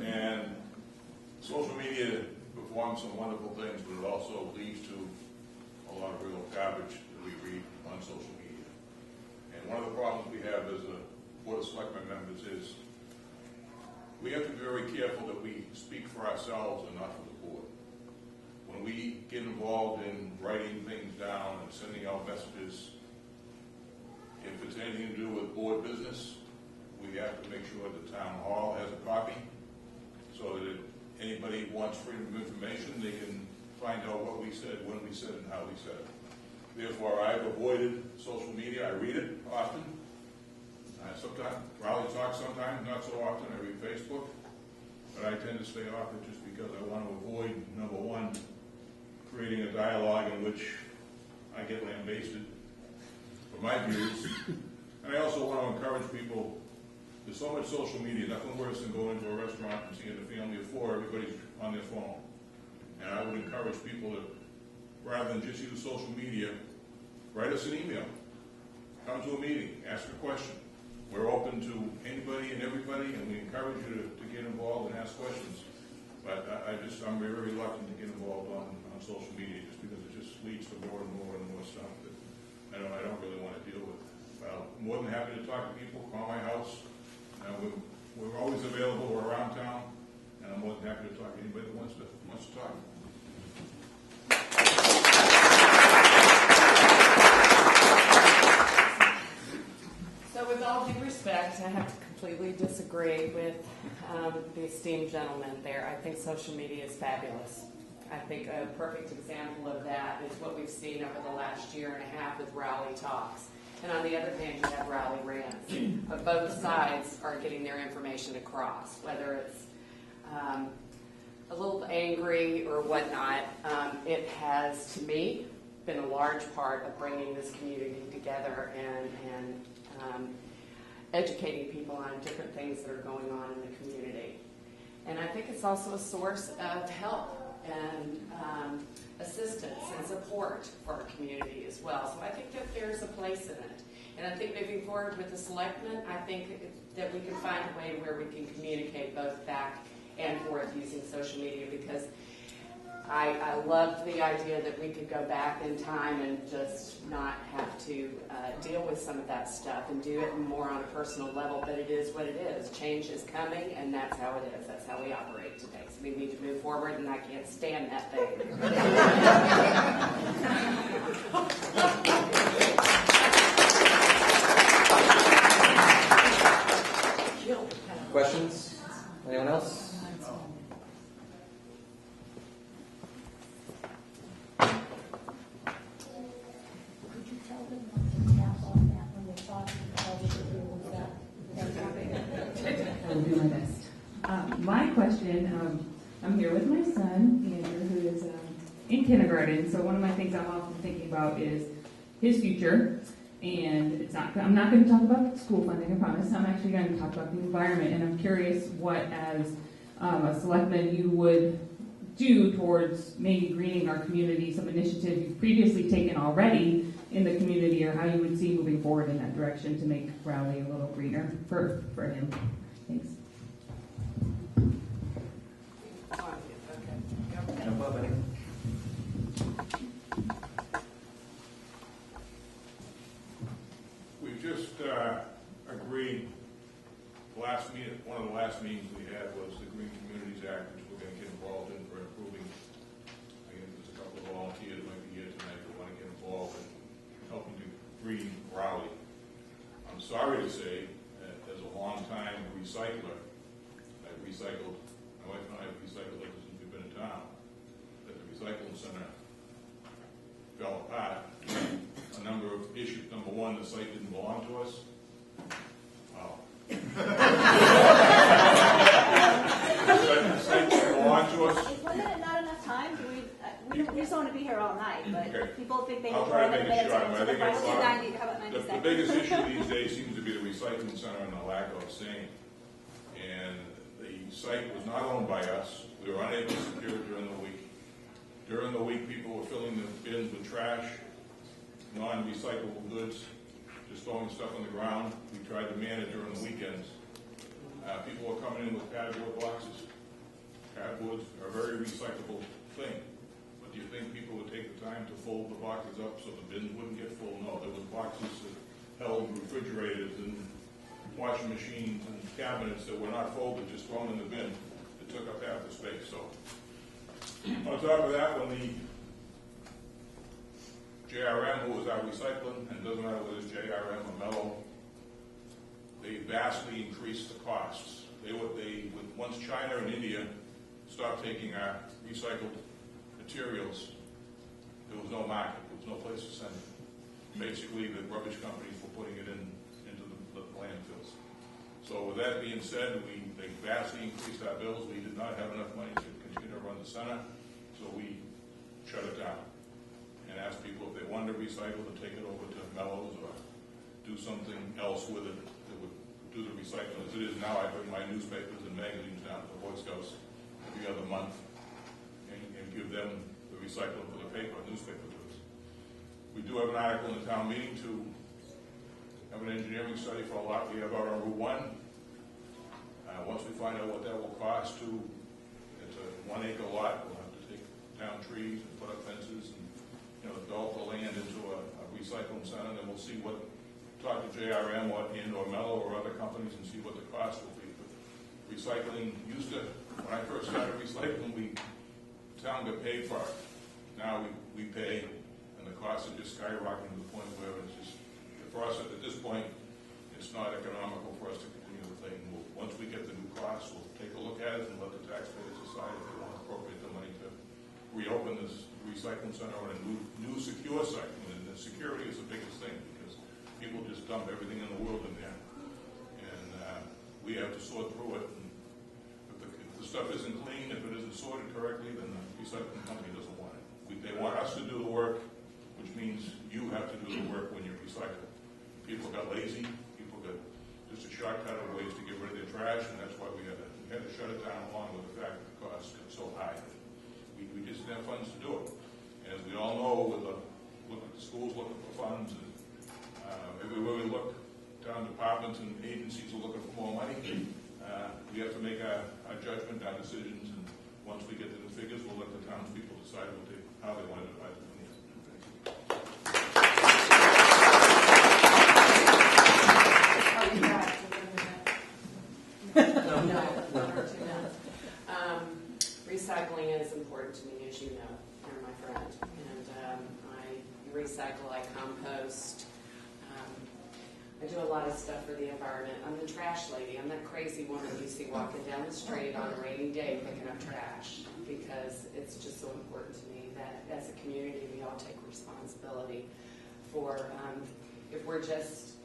and social media performs some wonderful things, but it also leads to a lot of real garbage that we read on social media. And one of the problems we have as a Board of Selectmen members is we have to be very careful that we speak for ourselves and not for the board. When we get involved in writing things down and sending out messages, if it's anything to do with board business, we have to make sure the town hall has a copy so that if anybody wants freedom of information, they can find out what we said, when we said, and how we said it. Therefore, I've avoided social media. I read it often. Sometimes, Raleigh talks sometimes, not so often. I read Facebook. But I tend to stay off it just because I want to avoid, number one, creating a dialogue in which I get lambasted for my views. And I also want to encourage people. There's so much social media, nothing worse than going into a restaurant and seeing a family of four, everybody's on their phone. And I would encourage people to, rather than just use social media, write us an email. Come to a meeting, ask a question. We're open to anybody and everybody, and we encourage you to get involved and ask questions. But I'm very reluctant to get involved on social media just because it just leads to more and more stuff that I don't really want to deal with. But I'm more than happy to talk to people, call my house. We're always available. We're around town, and I'm more than happy to talk to anybody that wants to talk. So with all due respect, I have to completely disagree with the esteemed gentleman there. I think social media is fabulous. I think a perfect example of that is what we've seen over the last year and a half with Raleigh Talks. And on the other hand, you have Raleigh Rants. But both sides are getting their information across, whether it's a little angry or whatnot. It has, to me, been a large part of bringing this community together and educating people on different things that are going on in the community. And I think it's also a source of help and assistance and support for our community as well. So I think that there's a place in it. And I think moving forward with the selectmen, I think that we can find a way where we can communicate both back and forth using social media, because I love the idea that we could go back in time and just not have to deal with some of that stuff and do it more on a personal level, but it is what it is. Change is coming, and that's how it is. That's how we operate today. So we need to move forward, and I can't stand that thing. Questions? Anyone else? Could you tell them not to tap on that when they're talking about it? question. I'm here with my son, Andrew, who is in kindergarten. So one of my things I'm often thinking about is his future. And I'm not going to talk about school funding, I promise. I'm actually going to talk about the environment. And I'm curious what, as a selectman, you would do towards maybe greening our community, some initiatives you've previously taken already in the community, or how you would see moving forward in that direction to make Rowley a little greener for him. Thanks. We've just agreed, one of the last meetings we had was the Green Communities Act, which we're going to get involved in for improving. I think there's a couple of volunteers might be here tonight that want to get involved in helping to green Rowley. I'm sorry to say that as a long-time recycler, my wife and I have recycled ever since we've been in town, that the recycling center fell apart. A number of issues. Number one, the site didn't belong to us. Wow. The site didn't belong to us. Wasn't it not enough time? We just want to be here all night, but Okay. people think they need I'll more try to than a make it minute. short, So but I think the it's question 90, how about 90 the seconds? biggest issue these days seems to be the recycling center and the lack of same. And the site was not owned by us. We were unable to secure it during the week. During the week, people were filling the bins with trash, non-recyclable goods, just throwing stuff on the ground. We tried to man it during the weekends. People were coming in with cardboard boxes. Cardboards are a very recyclable thing. But do you think people would take the time to fold the boxes up so the bins wouldn't get full? No, there was boxes that held refrigerators and washing machines and cabinets that were not folded, just thrown in the bin. It took up half the space. So on top of that, when the JRM, who was our recycling, and it doesn't matter whether it's JRM or Mellow, they vastly increased the costs. Once China and India stopped taking our recycled materials, there was no market, there was no place to send it. Basically, the rubbish companies were putting it into the landfills. So with that being said, they vastly increased our bills. We did not have enough money to continue to run the center, so we shut it down and asked people if they wanted to recycle to take it over to Mellows or do something else with it that would do the recycling. As it is now, I bring my newspapers and magazines down to the Boy Scouts every other month and give them the recycling for the paper, newspaper goods. We do have an article in the town meeting to have an engineering study for a lot we have out on Route 1. Once we find out what that will cost it's a 1 acre lot, we'll have to take down trees and put up fences and develop the land into a recycling center, and then we'll see talk to JRM or Mellow or other companies and see what the cost will be. But recycling when I first started recycling, the town got paid for it. Now we pay, and the costs are just skyrocketing to the point where it's just, for us at this point, it's not economical for us to continue the thing. Once we get the new costs, we'll take a look at it and let the taxpayers decide if they want to appropriate the money to reopen this recycling center on a new secure site. And the security is the biggest thing because people just dump everything in the world in there. And we have to sort through it. And if the stuff isn't clean, if it isn't sorted correctly, then the recycling company doesn't want it. They want us to do the work, which means you have to do the work when you recycle. People got lazy. People got just a shortcut of ways to get rid of their trash, and that's why we had to shut it down along with the fact that the costs got so high. We just didn't have funds to do it. And as we all know, with look at the schools looking for funds, and everywhere we look, town departments and agencies are looking for more money. We have to make our judgment, our decisions, and once we get to the figures, we'll let the townspeople decide how they want to divide the money. Recycling is important to me, as you know, you're my friend. And I recycle, I compost. I do a lot of stuff for the environment. I'm the trash lady. I'm that crazy woman you see walking down the street on a rainy day picking up trash because it's just so important to me that as a community we all take responsibility for if we're just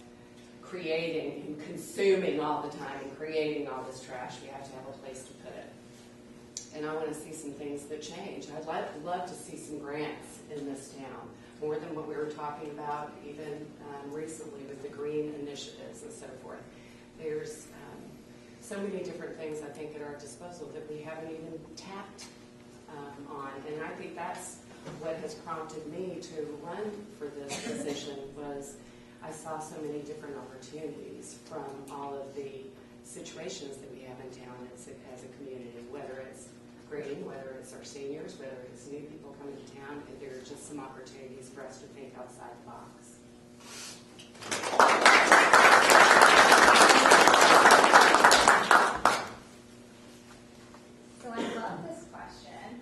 creating and consuming all the time and creating all this trash, we have to have a place to put it. and I want to see some things that change. I'd love to see some grants in this town, more than what we were talking about even recently with the green initiatives and so forth. There's so many different things I think at our disposal that we haven't even tapped on, and I think that's what has prompted me to run for this position. Was I saw so many different opportunities from all of the situations that we have in town as a community, whether it's grading, whether it's our seniors, whether it's new people coming to town, and there are just some opportunities for us to think outside the box. So I love this question.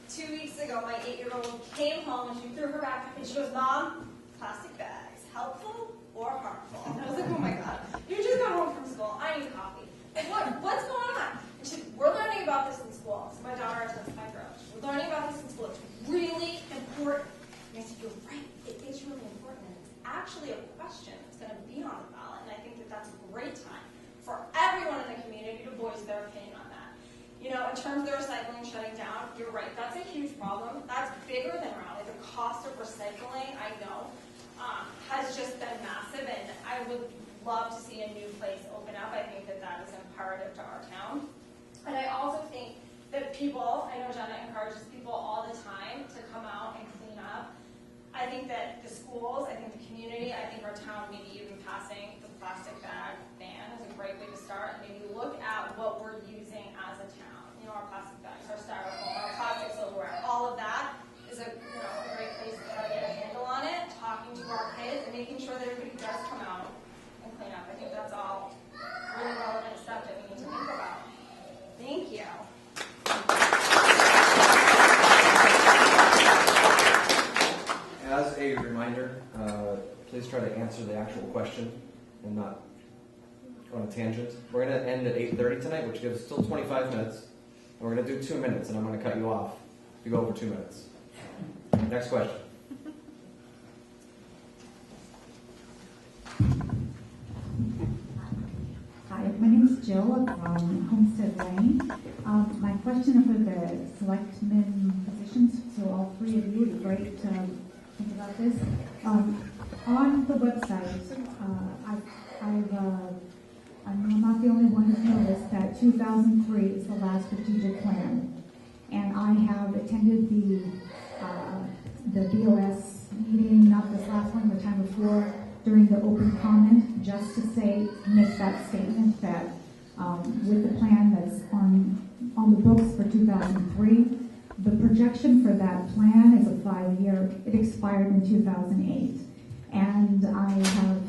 2 weeks ago, my 8-year-old came home and she threw her backpack and she goes, "Mom, plastic bags, helpful or harmful?" And I was like, oh my God, you just got home from school. I need coffee. Like, what's going on? And she said, "We're learning about this in school." So my daughter attends my girls. "We're learning about this in school. It's really important." And I said, "You're right. It is really important. And it's actually a question that's going to be on the ballot. And I think that that's a great time for everyone in the community to voice their opinion on that. You know, in terms of the recycling shutting down, you're right. That's a huge problem. That's bigger than Raleigh. The cost of recycling, I know, has just been massive. And I would love to see a new place open up. I think that that is imperative to our town. And I also think that people, I know Jenna encourages people all the time to come out and clean up. I think that the schools, I think the community, I think our town, maybe even passing the plastic bag ban is a great way to start. And maybe look at what we're using as a town. You know, our plastic bags, our styrofoam, our plastic silverware, all of that is a great place to try to get a handle on it, talking to our kids and making sure that everybody does come out and clean up. I think that's all really relevant stuff that we need to think about. Thank you. As a reminder, please try to answer the actual question and not go on a tangent. We're going to end at 8:30 tonight, which gives still 25 minutes. And we're going to do 2 minutes, and I'm going to cut you off if you go over 2 minutes. Next question. Hi, my name is Jill from Homestead Lane. My question for the selectmen positions, so all three of you, would be great to think about this. On the website, I'm not the only one who's noticed that 2003 is the last strategic plan. And I have attended the BOS meeting, not this last one, the time before, during the open comment, just to make that statement that with the plan that's on the books for 2003, the projection for that plan is a 5-year. It expired in 2008. And I have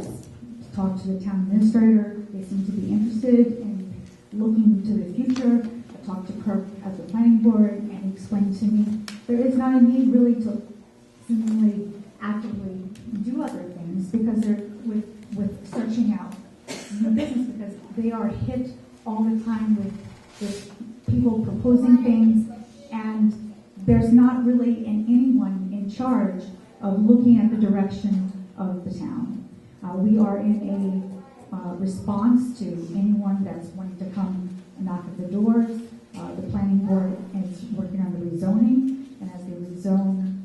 talked to the town administrator. They seem to be interested in looking to the future. I talked to Kirk at the planning board, and he explained to me there is not a need really to seemingly actively do other things because they're with searching out business, because they are hit all the time with people proposing things, and there's not really anyone in charge of looking at the direction of the town. We are in a response to anyone that's wanting to come knock at the doors. The planning board is working on the rezoning, and as they rezone,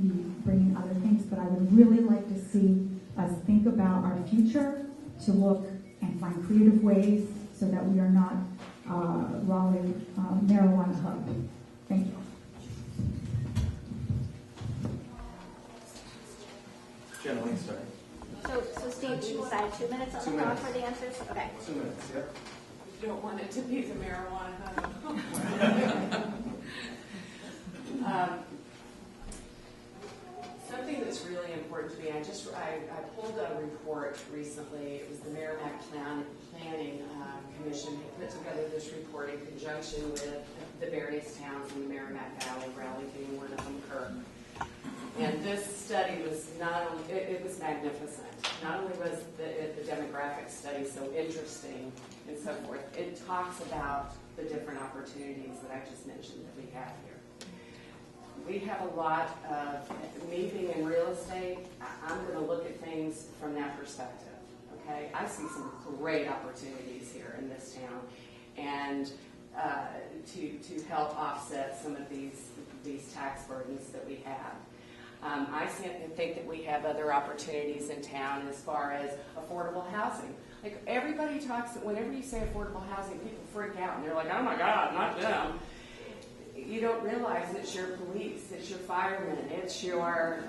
we bring in other things. But I would really like to see us think about our future, to look and find creative ways so that we are not Raleigh marijuana hub. Thank you. Jenna, please start. So Steve, you decided 2 minutes on 2 the clock minutes. for the answers? Okay. 2 minutes, yep. You don't want it to be the marijuana hub. Something that's really important to me, I pulled a report recently. It was the Merrimack Planning Commission had put together this report in conjunction with the various towns in the Merrimack Valley, Raleigh being one of them, Kirk. And this study was it was magnificent. Not only was the demographic study so interesting and so forth, it talks about the different opportunities that I just mentioned that we have here. We have a lot of, me being in real estate, I'm going to look at things from that perspective, okay? I see some great opportunities here in this town, and to help offset some of these tax burdens that we have. I think that we have other opportunities in town as far as affordable housing. Like everybody talks, whenever you say affordable housing, people freak out and they're like, oh my God, not them. You don't realize it's your police, it's your firemen, it's your,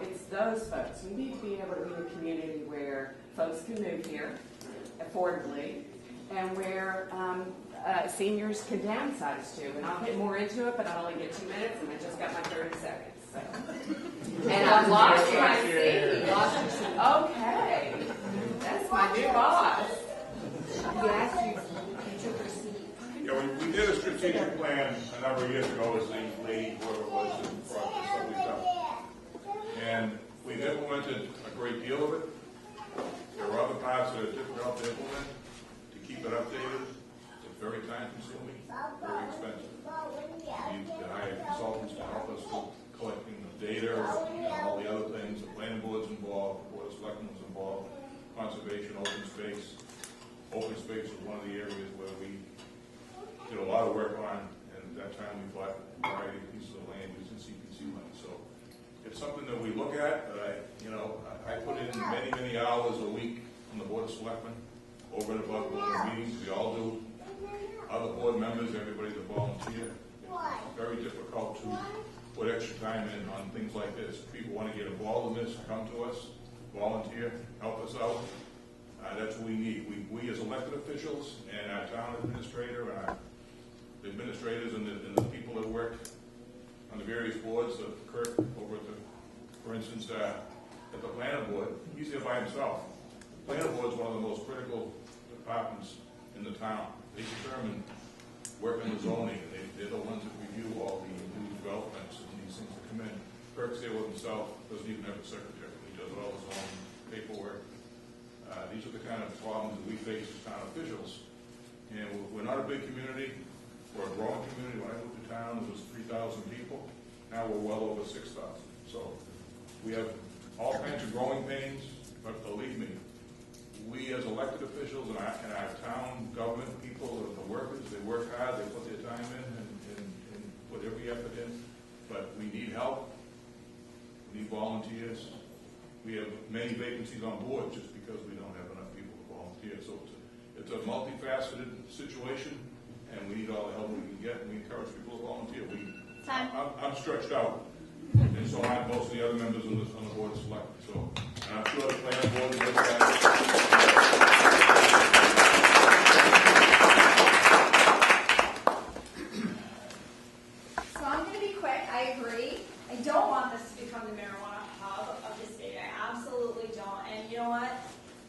it's those folks. We need to be able to be a community where folks can move here affordably and where seniors can downsize to. And I'll get more into it, but I only get 2 minutes and I just got my 30 seconds. So. And I've lost my seat. Okay. That's my new boss. Yes, you took her seat. Yeah, we did a strategic plan a number of years ago as the lady, whoever it was, that brought this lovely stuff. And we've implemented a great deal of it. There are other parts that are difficult to implement. To keep it updated, it's very time consuming, very expensive. We hire consultants to help us with collecting the data, and all the other things. The planning board's involved, the board of selectmen was involved, conservation, open space. Open space was one of the areas where we did a lot of work on, and at that time we bought a variety of pieces of land using CPC money. So it's something that we look at, but I put in many, many hours a week on the board of selectmen, over and above going to meetings. We all do. Other board members, everybody that volunteer. It's very difficult to put extra time in on things like this. If people want to get involved in this, come to us, volunteer, help us out. That's what we need. We as elected officials and our town administrator and our administrators and the people that work on the various boards, Kurt over at for instance, at the planning board, he's there by himself. The planning board is one of the most critical departments in the town. They determine work in the zoning, and they're the ones that review all the new developments and these things that come in. Kirk's there with himself, doesn't even have a secretary. He does all his own paperwork. These are the kind of problems that we face as town officials. And we're not a big community. We're a growing community. When I moved to town, there was 3,000 people. Now we're well over 6,000. So we have all kinds of growing pains, but believe me, we as elected officials and our town government people, the workers, they work hard, they put their time in and put every effort in. But we need help. We need volunteers. We have many vacancies on board just because we don't have enough people to volunteer. So it's a multifaceted situation, and we need all the help we can get, and we encourage people to volunteer. I'm stretched out, and so are most of the other members on the board of selectmen. So I'm sure the planning board will look at it. So I'm going to be quick. I agree. I don't want this to become the marijuana hub of the state. I absolutely don't. And you know what?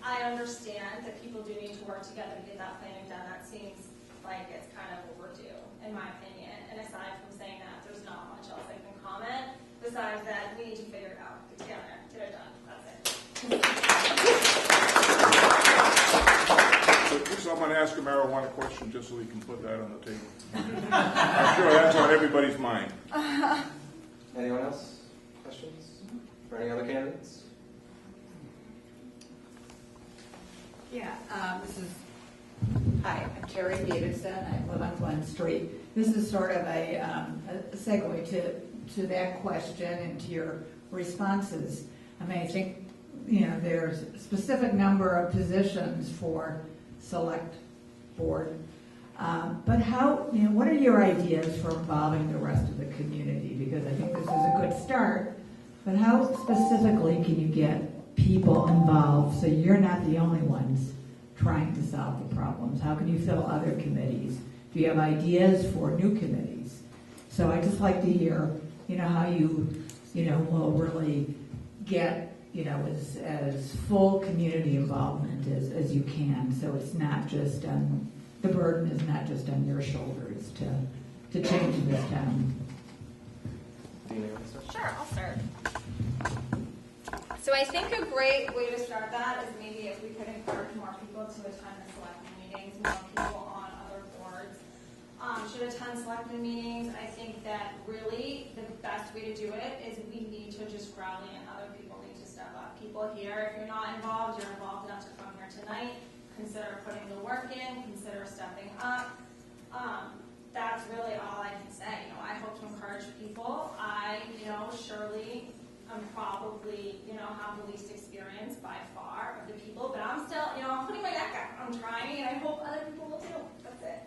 I understand that people do need to work together to get that planning done. That seems like it's kind of overdue, in my opinion. And aside from saying that, there's not much else I can comment. Besides that, we need to figure it out together. Get it done. That's it. So could someone ask a marijuana question just so we can put that on the table? I'm sure that's on everybody's mind. Anyone else? Questions for any other candidates? Yeah, hi, I'm Terry Davidson. I live on Glen Street. This is sort of a segue to that question and to your responses. I mean, I think, there's a specific number of positions for select board. But what are your ideas for involving the rest of the community? Because I think this is a good start, but how specifically can you get people involved so you're not the only ones trying to solve the problems? How can you fill other committees? Do you have ideas for new committees? So I'd just like to hear, how you, will really get, as full community involvement as you can. So it's not just the burden is not just on your shoulders to change this town. Sure, I'll start. So I think a great way to start that is maybe if we could encourage more people to attend the selectmen meetings, more people on other boards should attend selectmen meetings. I think that really the best way to do it is we need to just rally and other people need to step up. People here, if you're not involved, you're involved enough to come here tonight. Consider putting the work in, consider stepping up. That's really all I can say. I hope to encourage people. I, surely I'm probably, have the least experience by far of the people, but I'm still, I'm putting my neck out. I'm trying, and I hope other people will too. That's it.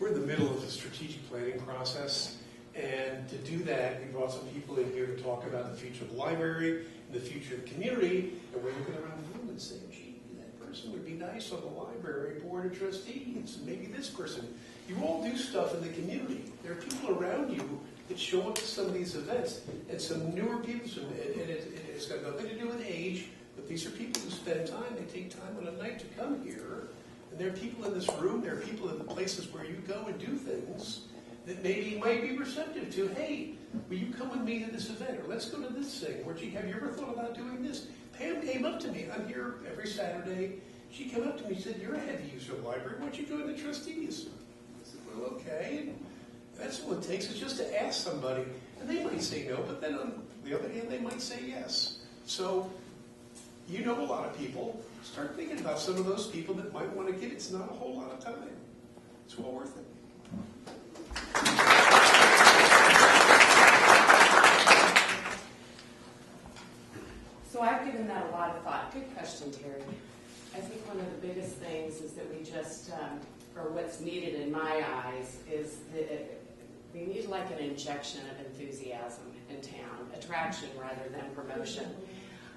We're in the middle of the strategic planning process, and to do that, we brought some people in here to talk about the future of the library and the future of the community, and we're looking around the room and saying, gee, that person would be nice on the library board of trustees, and maybe this person. You all do stuff in the community. There are people around you that show up to some of these events, and some newer people, and it's got nothing to do with age, but these are people who spend time, they take time on a night to come here. And there are people in this room, there are people in the places where you go and do things that maybe might be receptive to, hey, will you come with me to this event? Or let's go to this thing. Or gee, have you ever thought about doing this? Pam came up to me. I'm here every Saturday. She came up to me and said, you're a heavy user of the library. Why don't you join the trustees? I said, well, okay. And that's all it takes is just to ask somebody. And they might say no, but then on the other hand, they might say yes. So you know a lot of people. Start thinking about some of those people that might want to give. It's not a whole lot of time. It's well worth it. So I've given that a lot of thought. Good question, Terry. I think one of the biggest things is that we just, or what's needed in my eyes, is that we need like an injection of enthusiasm in town, attraction rather than promotion.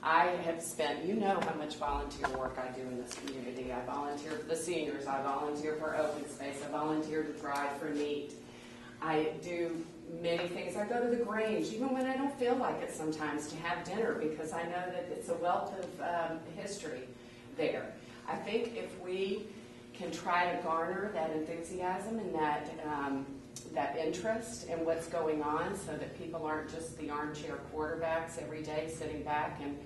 I have spent, how much volunteer work I do in this community. I volunteer for the seniors, I volunteer for open space, I volunteer to drive for NEAT. I do many things. I go to the Grange, even when I don't feel like it sometimes, to have dinner because I know that it's a wealth of history there. I think if we can try to garner that enthusiasm and that interest in what's going on so that people aren't just the armchair quarterbacks every day sitting back and,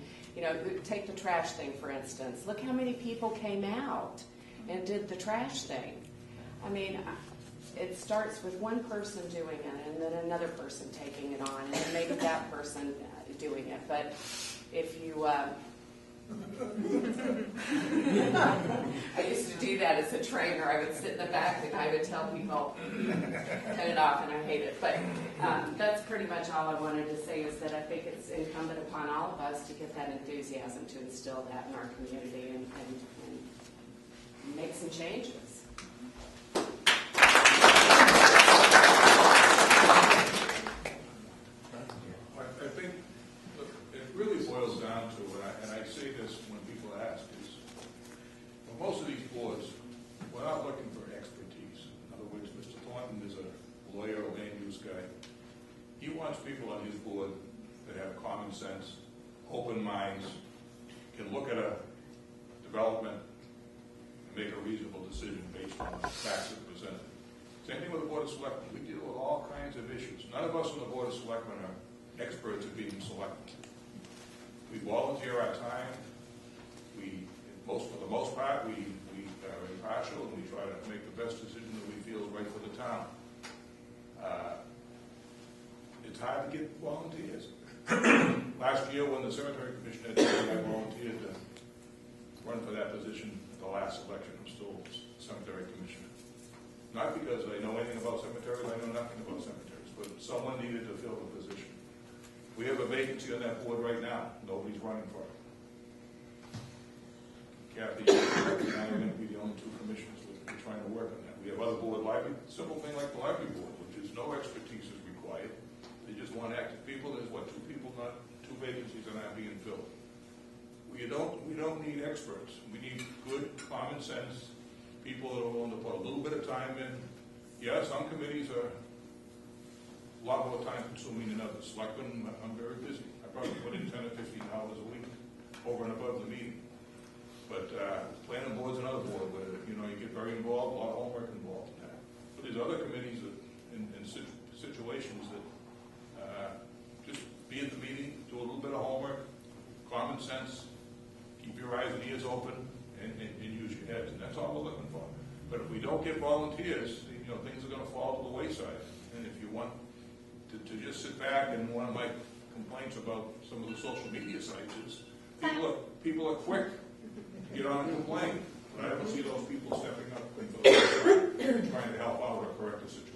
take the trash thing, for instance. Look how many people came out and did the trash thing. I mean, it starts with one person doing it and then another person taking it on and then maybe that person doing it. But if you... I used to do that as a trainer. I would sit in the back and I would tell people, cut it off, and I hate it. But that's pretty much all I wanted to say is that I think it's incumbent upon all of us to get that enthusiasm, to instill that in our community and make some changes. I think, look, it really boils down to, and I say this when people ask, is for most of these boards, we're not looking for expertise. In other words, Mr. Thornton is a lawyer, a land use guy. He wants people on his board that have common sense, open minds, can look at a development and make a reasonable decision based on the facts that are presented. Same thing with the Board of Selectmen. We deal with all kinds of issues. None of us on the Board of Selectmen are experts at being selected. We volunteer our time. For the most part, we are impartial and we try to make the best decision that we feel is right for the town. It's hard to get volunteers. Last year, when the Cemetery Commission had died, I volunteered to run for that position at the last election. I'm still Cemetery Commissioner. Not because I know anything about cemeteries, I know nothing about cemeteries, but someone needed to fill the position. We have a vacancy on that board right now. Nobody's running for it. Kathy and I are going to be the only two commissioners that are trying to work on that. We have other board library, simple thing like the library board, which is no expertise is required. They just want active people. There's two vacancies are not being filled. We don't need experts. We need good common sense people that are willing to put a little bit of time in. Yeah, some committees are a lot more time consuming than others. Selectmen, I'm very busy. I probably put in 10 or 15 hours a week over and above the meeting. But planning board's another board where you get very involved, a lot of homework involved in that. But there's other committees that, in situations that just be at the meeting, do a little bit of homework, common sense, keep your eyes and ears open, and use your heads. And that's all we're looking for. But if we don't get volunteers, things are going to fall to the wayside. And if you want to just sit back, and one of my complaints about some of the social media sites is people are quick. get on and complain. But I don't see those people stepping up and for the most part, trying to help out or correct the situation.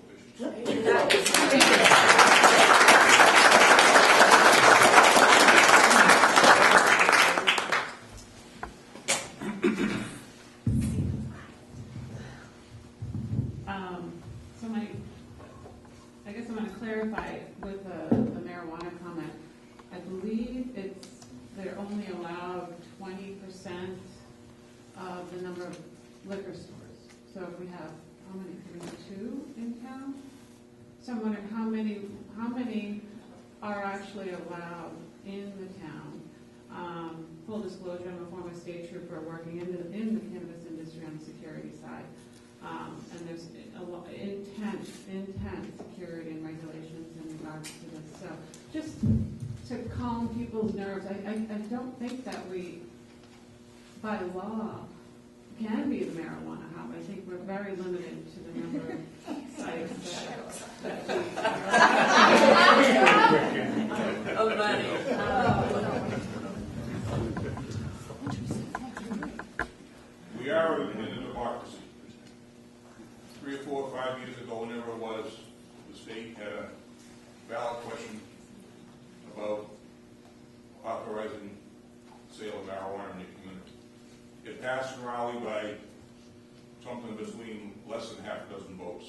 I guess I want to clarify with the marijuana comment. I believe they're only allowed 20% of the number of liquor stores. So if we have, how many, 2 in town? So I'm wondering how many are actually allowed in the town. Full disclosure, I'm a former state trooper working in the cannabis industry on the security side. And there's a lot intense security and regulations in regards to this. So just to calm people's nerves, I don't think that we, by law, can be the marijuana hub. I think we're very limited to the number of sites that we of money. We are in a democracy. 3 or 4 or 5 years ago, whenever it was, the state had a ballot question about authorizing sale of marijuana in the community. It passed in Raleigh by something between less than half a dozen votes.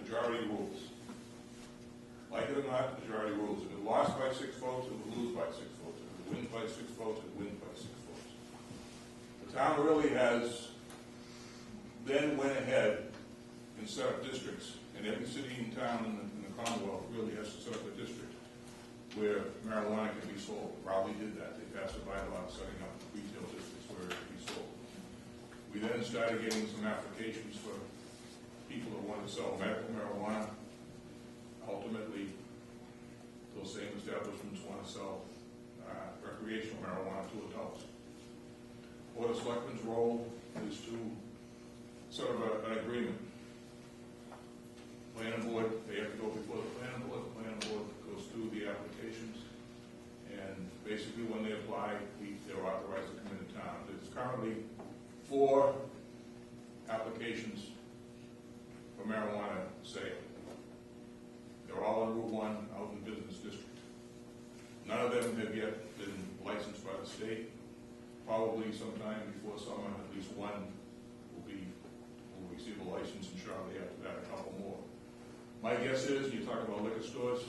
Majority rules. Like it or not, majority rules. If it lost by 6 votes, it would lose by 6 votes. If it wins by 6 votes, it wins by 6 votes. The town really has then went ahead and set up districts, and every city and town in the Commonwealth really has to set up a district where marijuana can be sold. Raleigh did that. They passed a bylaw setting up retail districts where it can be sold. We then started getting some applications for people that want to sell medical marijuana. Ultimately, those same establishments want to sell recreational marijuana to adults. Board of Selectmen's role is to sort of an agreement. Planning board, they have to go before the planning board. The planning board goes through the applications, and basically when they apply, they're authorized to come into town. There's currently 4 applications for marijuana sale. They're all on Route 1 out in the business district. None of them have yet been licensed by the state. Probably sometime before summer, at least one will receive a license, and shortly after that, a couple more. My guess is, you talk about liquor stores.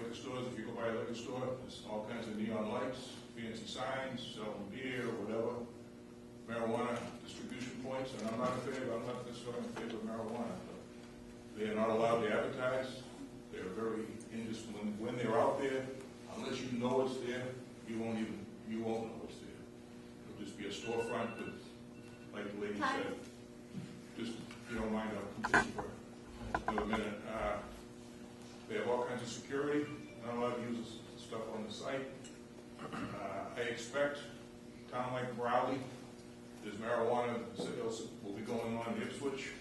If you go by a liquor store, there's all kinds of neon lights, fancy signs, selling beer, or whatever. Marijuana distribution points, and I'm not necessarily in favor of marijuana, but they are not allowed to advertise. They're very indisciplined. When they're out there, unless you know it's there, you won't know it's there. It'll just be a storefront with, like the lady said, just, if you don't mind, I'll continue for another minute. They have all kinds of security, not allowed to use this stuff on the site. I expect a town like Raleigh, there's marijuana sales will be going on in Ipswich,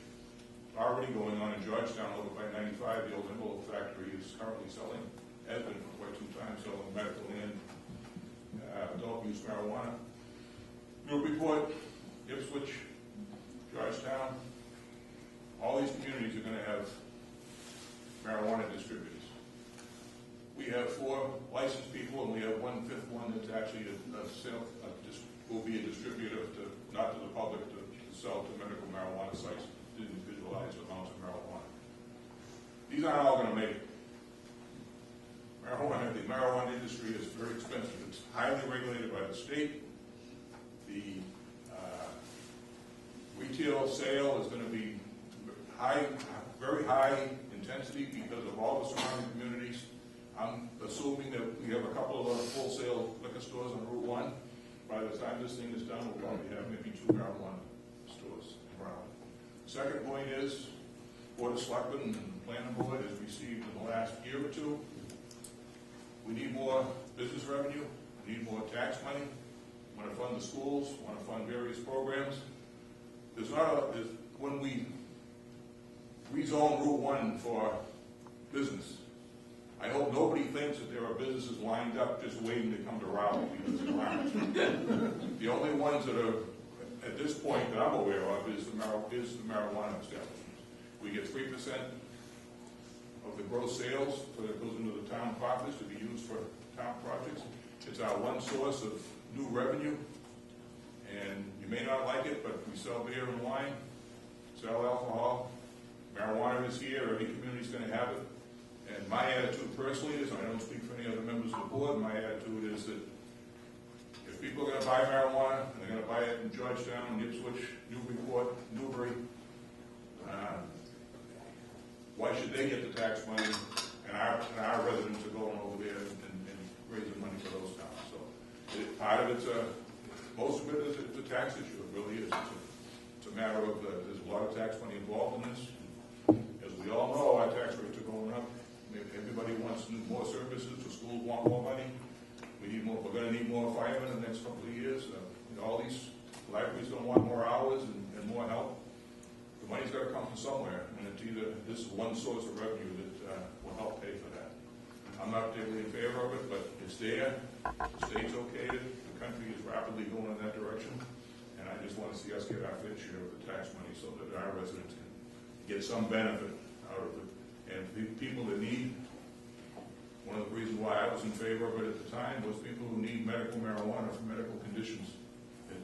already going on in Georgetown over by 95. The old envelope factory is currently selling, has been for quite some time, selling medical and adult use marijuana. Newburyport, Ipswich, Georgetown, all these communities are going to have marijuana distributors. We have 4 licensed people, and we have 1/5 one that's actually will be a distributor not to the public, to sell to medical marijuana sites to individualize amounts of marijuana. These aren't all going to make it. The marijuana industry is very expensive. It's highly regulated by the state. The retail sale is going to be very high intensity because of all the surrounding communities. I'm assuming that we have a couple of wholesale liquor stores on Route 1. By the time this thing is done, we'll probably have maybe 2 marijuana stores around. Second point is, Board of Selectmen and the Planning Board has received in the last year or 2. We need more business revenue. We need more tax money. We want to fund the schools. We want to fund various programs. When we rezone Route 1 for business, I I hope nobody thinks that there are businesses lined up just waiting to come to Raleigh, because there aren't. The only ones that are, at this point that I'm aware of, is the marijuana establishments. We get 3% of the gross sales that goes into the town coffers to be used for town projects. It's our one source of new revenue, and you may not like it, but we sell beer and wine, sell alcohol. Marijuana is here, every community's going to have it. And my attitude personally is, and I don't speak for any other members of the board, my attitude is that if people are going to buy marijuana, and they're going to buy it in Georgetown, Ipswich, Newburyport, Newbury, why should they get the tax money and our residents are going over there and raising money for those towns? So part of it's most of it is a tax issue. It really is. It's a matter of there's a lot of tax money involved in this. As we all know, our tax rates are going up. Everybody wants more services. The schools want more money. We need more. We're going to need more firemen in the next couple of years. All these libraries don't want more hours and more help. The money's got to come from somewhere, and it's either this is one source of revenue that will help pay for that. I'm not particularly in favor of it, but it's there. The state's okayed it. The country is rapidly going in that direction, and I just want to see us get our fair share of the tax money so that our residents can get some benefit out of it. And the people that need, one of the reasons why I was in favor of it at the time was people who need medical marijuana for medical conditions.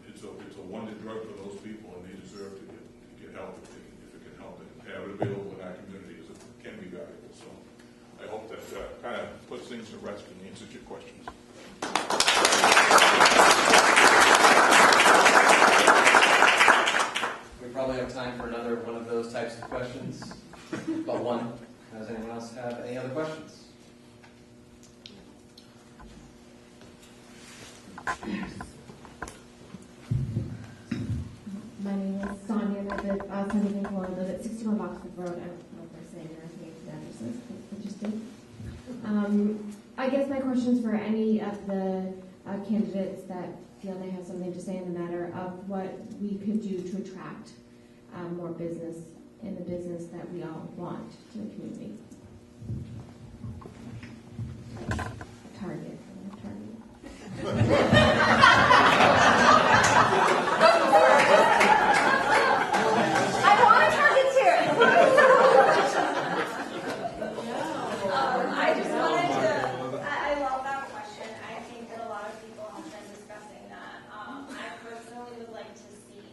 It's a wonder drug for those people, and they deserve to get help if it can help it. Have it available in our community as it can be valuable. So I hope that kind of puts things to rest and answers your questions. We probably have time for another one of those types of questions, but one. Does anyone else have any other questions? My name is Sonia, and I live at 61 Boxwood Road. I don't know if I'm saying your name addresses, but just did. I guess my question is for any of the candidates that feel they have something to say in the matter of what we could do to attract more business in the business that we all want to the community. Target. I want to target too. I just wanted to, I love that question. I think that a lot of people have been discussing that. I personally would like to see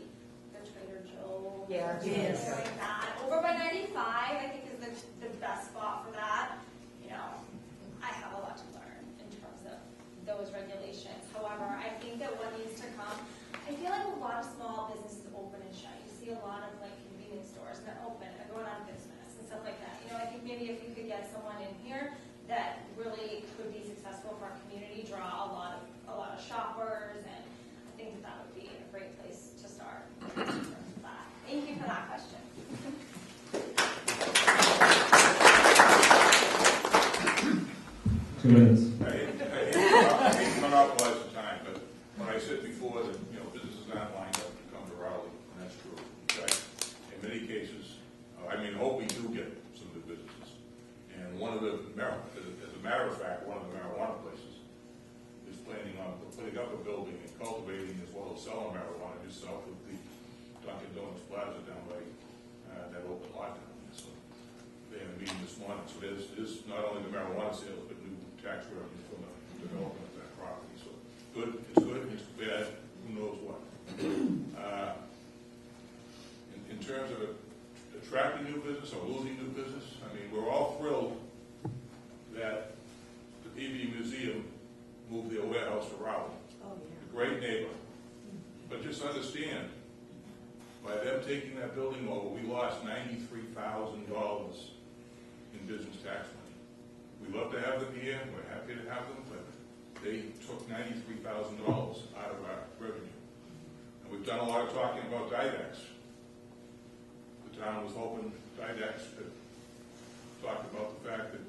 the Trader Joe's. Yeah. Yes. Like that. Over by 95, I think is the best spot for that. You know, I have a lot to learn in terms of those regulations. However, I think that what needs to come, I feel like a lot of small businesses open and shut. You see a lot of like convenience stores that are open and going out of business and stuff like that. You know, I think maybe if you could get someone in here that really could be successful for our community, draw a lot of shoppers, and I think that would be a great place to start in terms of that. Thank you for that question. 2 minutes. I hate to monopolize the time, but when I said before that businesses aren't lined up to come to Raleigh, and that's true. Okay? In many cases, I hope we do get some good businesses. And as a matter of fact, one of the marijuana places is planning on putting up a building and cultivating as well as selling marijuana just south of the Dunkin' Donuts Plaza down by that open lot down there. So they had a meeting this morning. So there's not only the marijuana sales, but new tax revenue from the development of that property. So good, it's bad, who knows what. In terms of attracting new business or losing new business, we're all thrilled that the PV Museum moved their warehouse to Raleigh. Oh, yeah. A great neighbor. But just understand, by them taking that building over, we lost $93,000 in business tax money. We love to have them here, we're happy to have them, but they took $93,000 out of our revenue. And we've done a lot of talking about DIDAX. The town was hoping DIDAX could talk about the fact that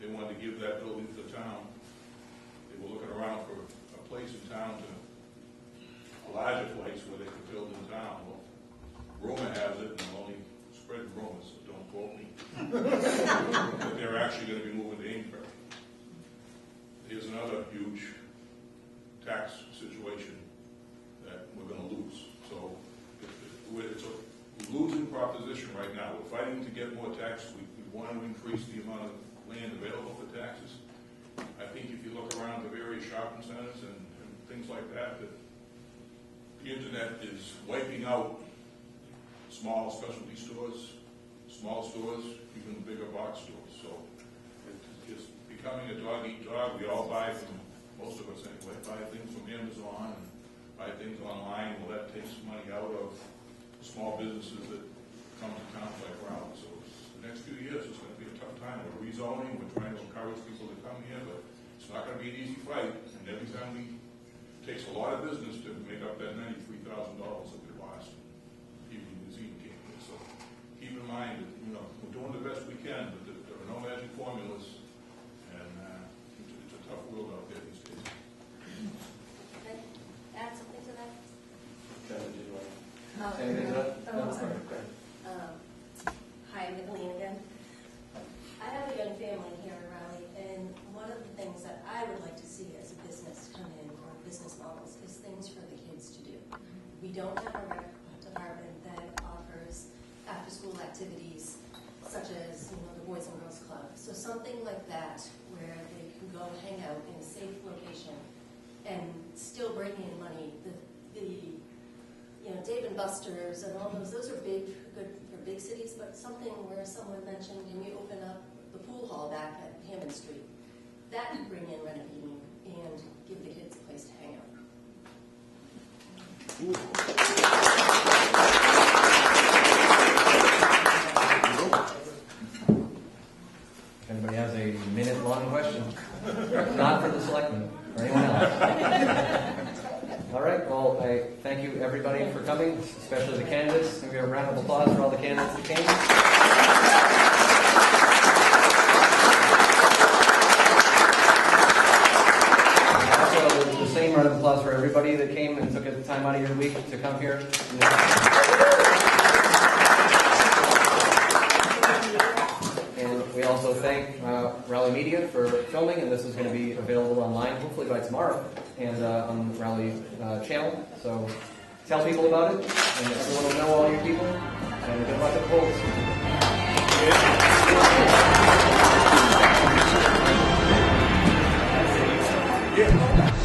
they wanted to give that building to the town. They were looking around for a place in town, a larger place where they could build in town. Well, rumor has it, and I'll only spread rumors, so don't quote me, that they're actually going to be moving to here's another huge tax situation that we're going to lose. So it's a losing proposition right now. We're fighting to get more tax. We want to increase the amount of land available for taxes. I think if you look around the various shopping centers and things like that, that the internet is wiping out small specialty stores, small stores, even bigger box stores. So it's becoming a dog-eat-dog. We all buy from, most of us anyway, buy things from Amazon and buy things online. Well, that takes money out of small businesses that come to towns like Raleigh. So the next few years it's going to be a tough time. We're rezoning. We're trying to encourage people to come here, but it's not going to be an easy fight. And every time it takes a lot of business to make up that $93,000 that we lost. People in New Zealand came here. So keep in mind that we're doing the best we can, but there are no magic formulas, and it's a tough world out there these days. Okay. Add something to that? Anything to that? Hi, Nicolene again. I have a young family here in Raleigh, and one of the things that I would like to see as a business come in, or business models, is things for the kids to do. We don't have a rec department that offers after-school activities such as the Boys and Girls Club. So something like that where they can go hang out in a safe location and still bring in money. Dave and Buster's and all those are good for big cities, but something where someone mentioned, can we open up the pool hall back at Hammond Street? That could bring in revenue and give the kids a place to hang out. Anybody has a minute-long question? Not for the selectmen or anyone else. All right, well, I thank you everybody for coming, especially the candidates. Can we have a round of applause for all the candidates that came? Also, the same round of applause for everybody that came and took the time out of your week to come here. And we also thank Raleigh Media for filming, and this is going to be available online hopefully by tomorrow and on the Raleigh channel. So tell people about it, and everyone will know all your people. And good luck at the polls. Yeah.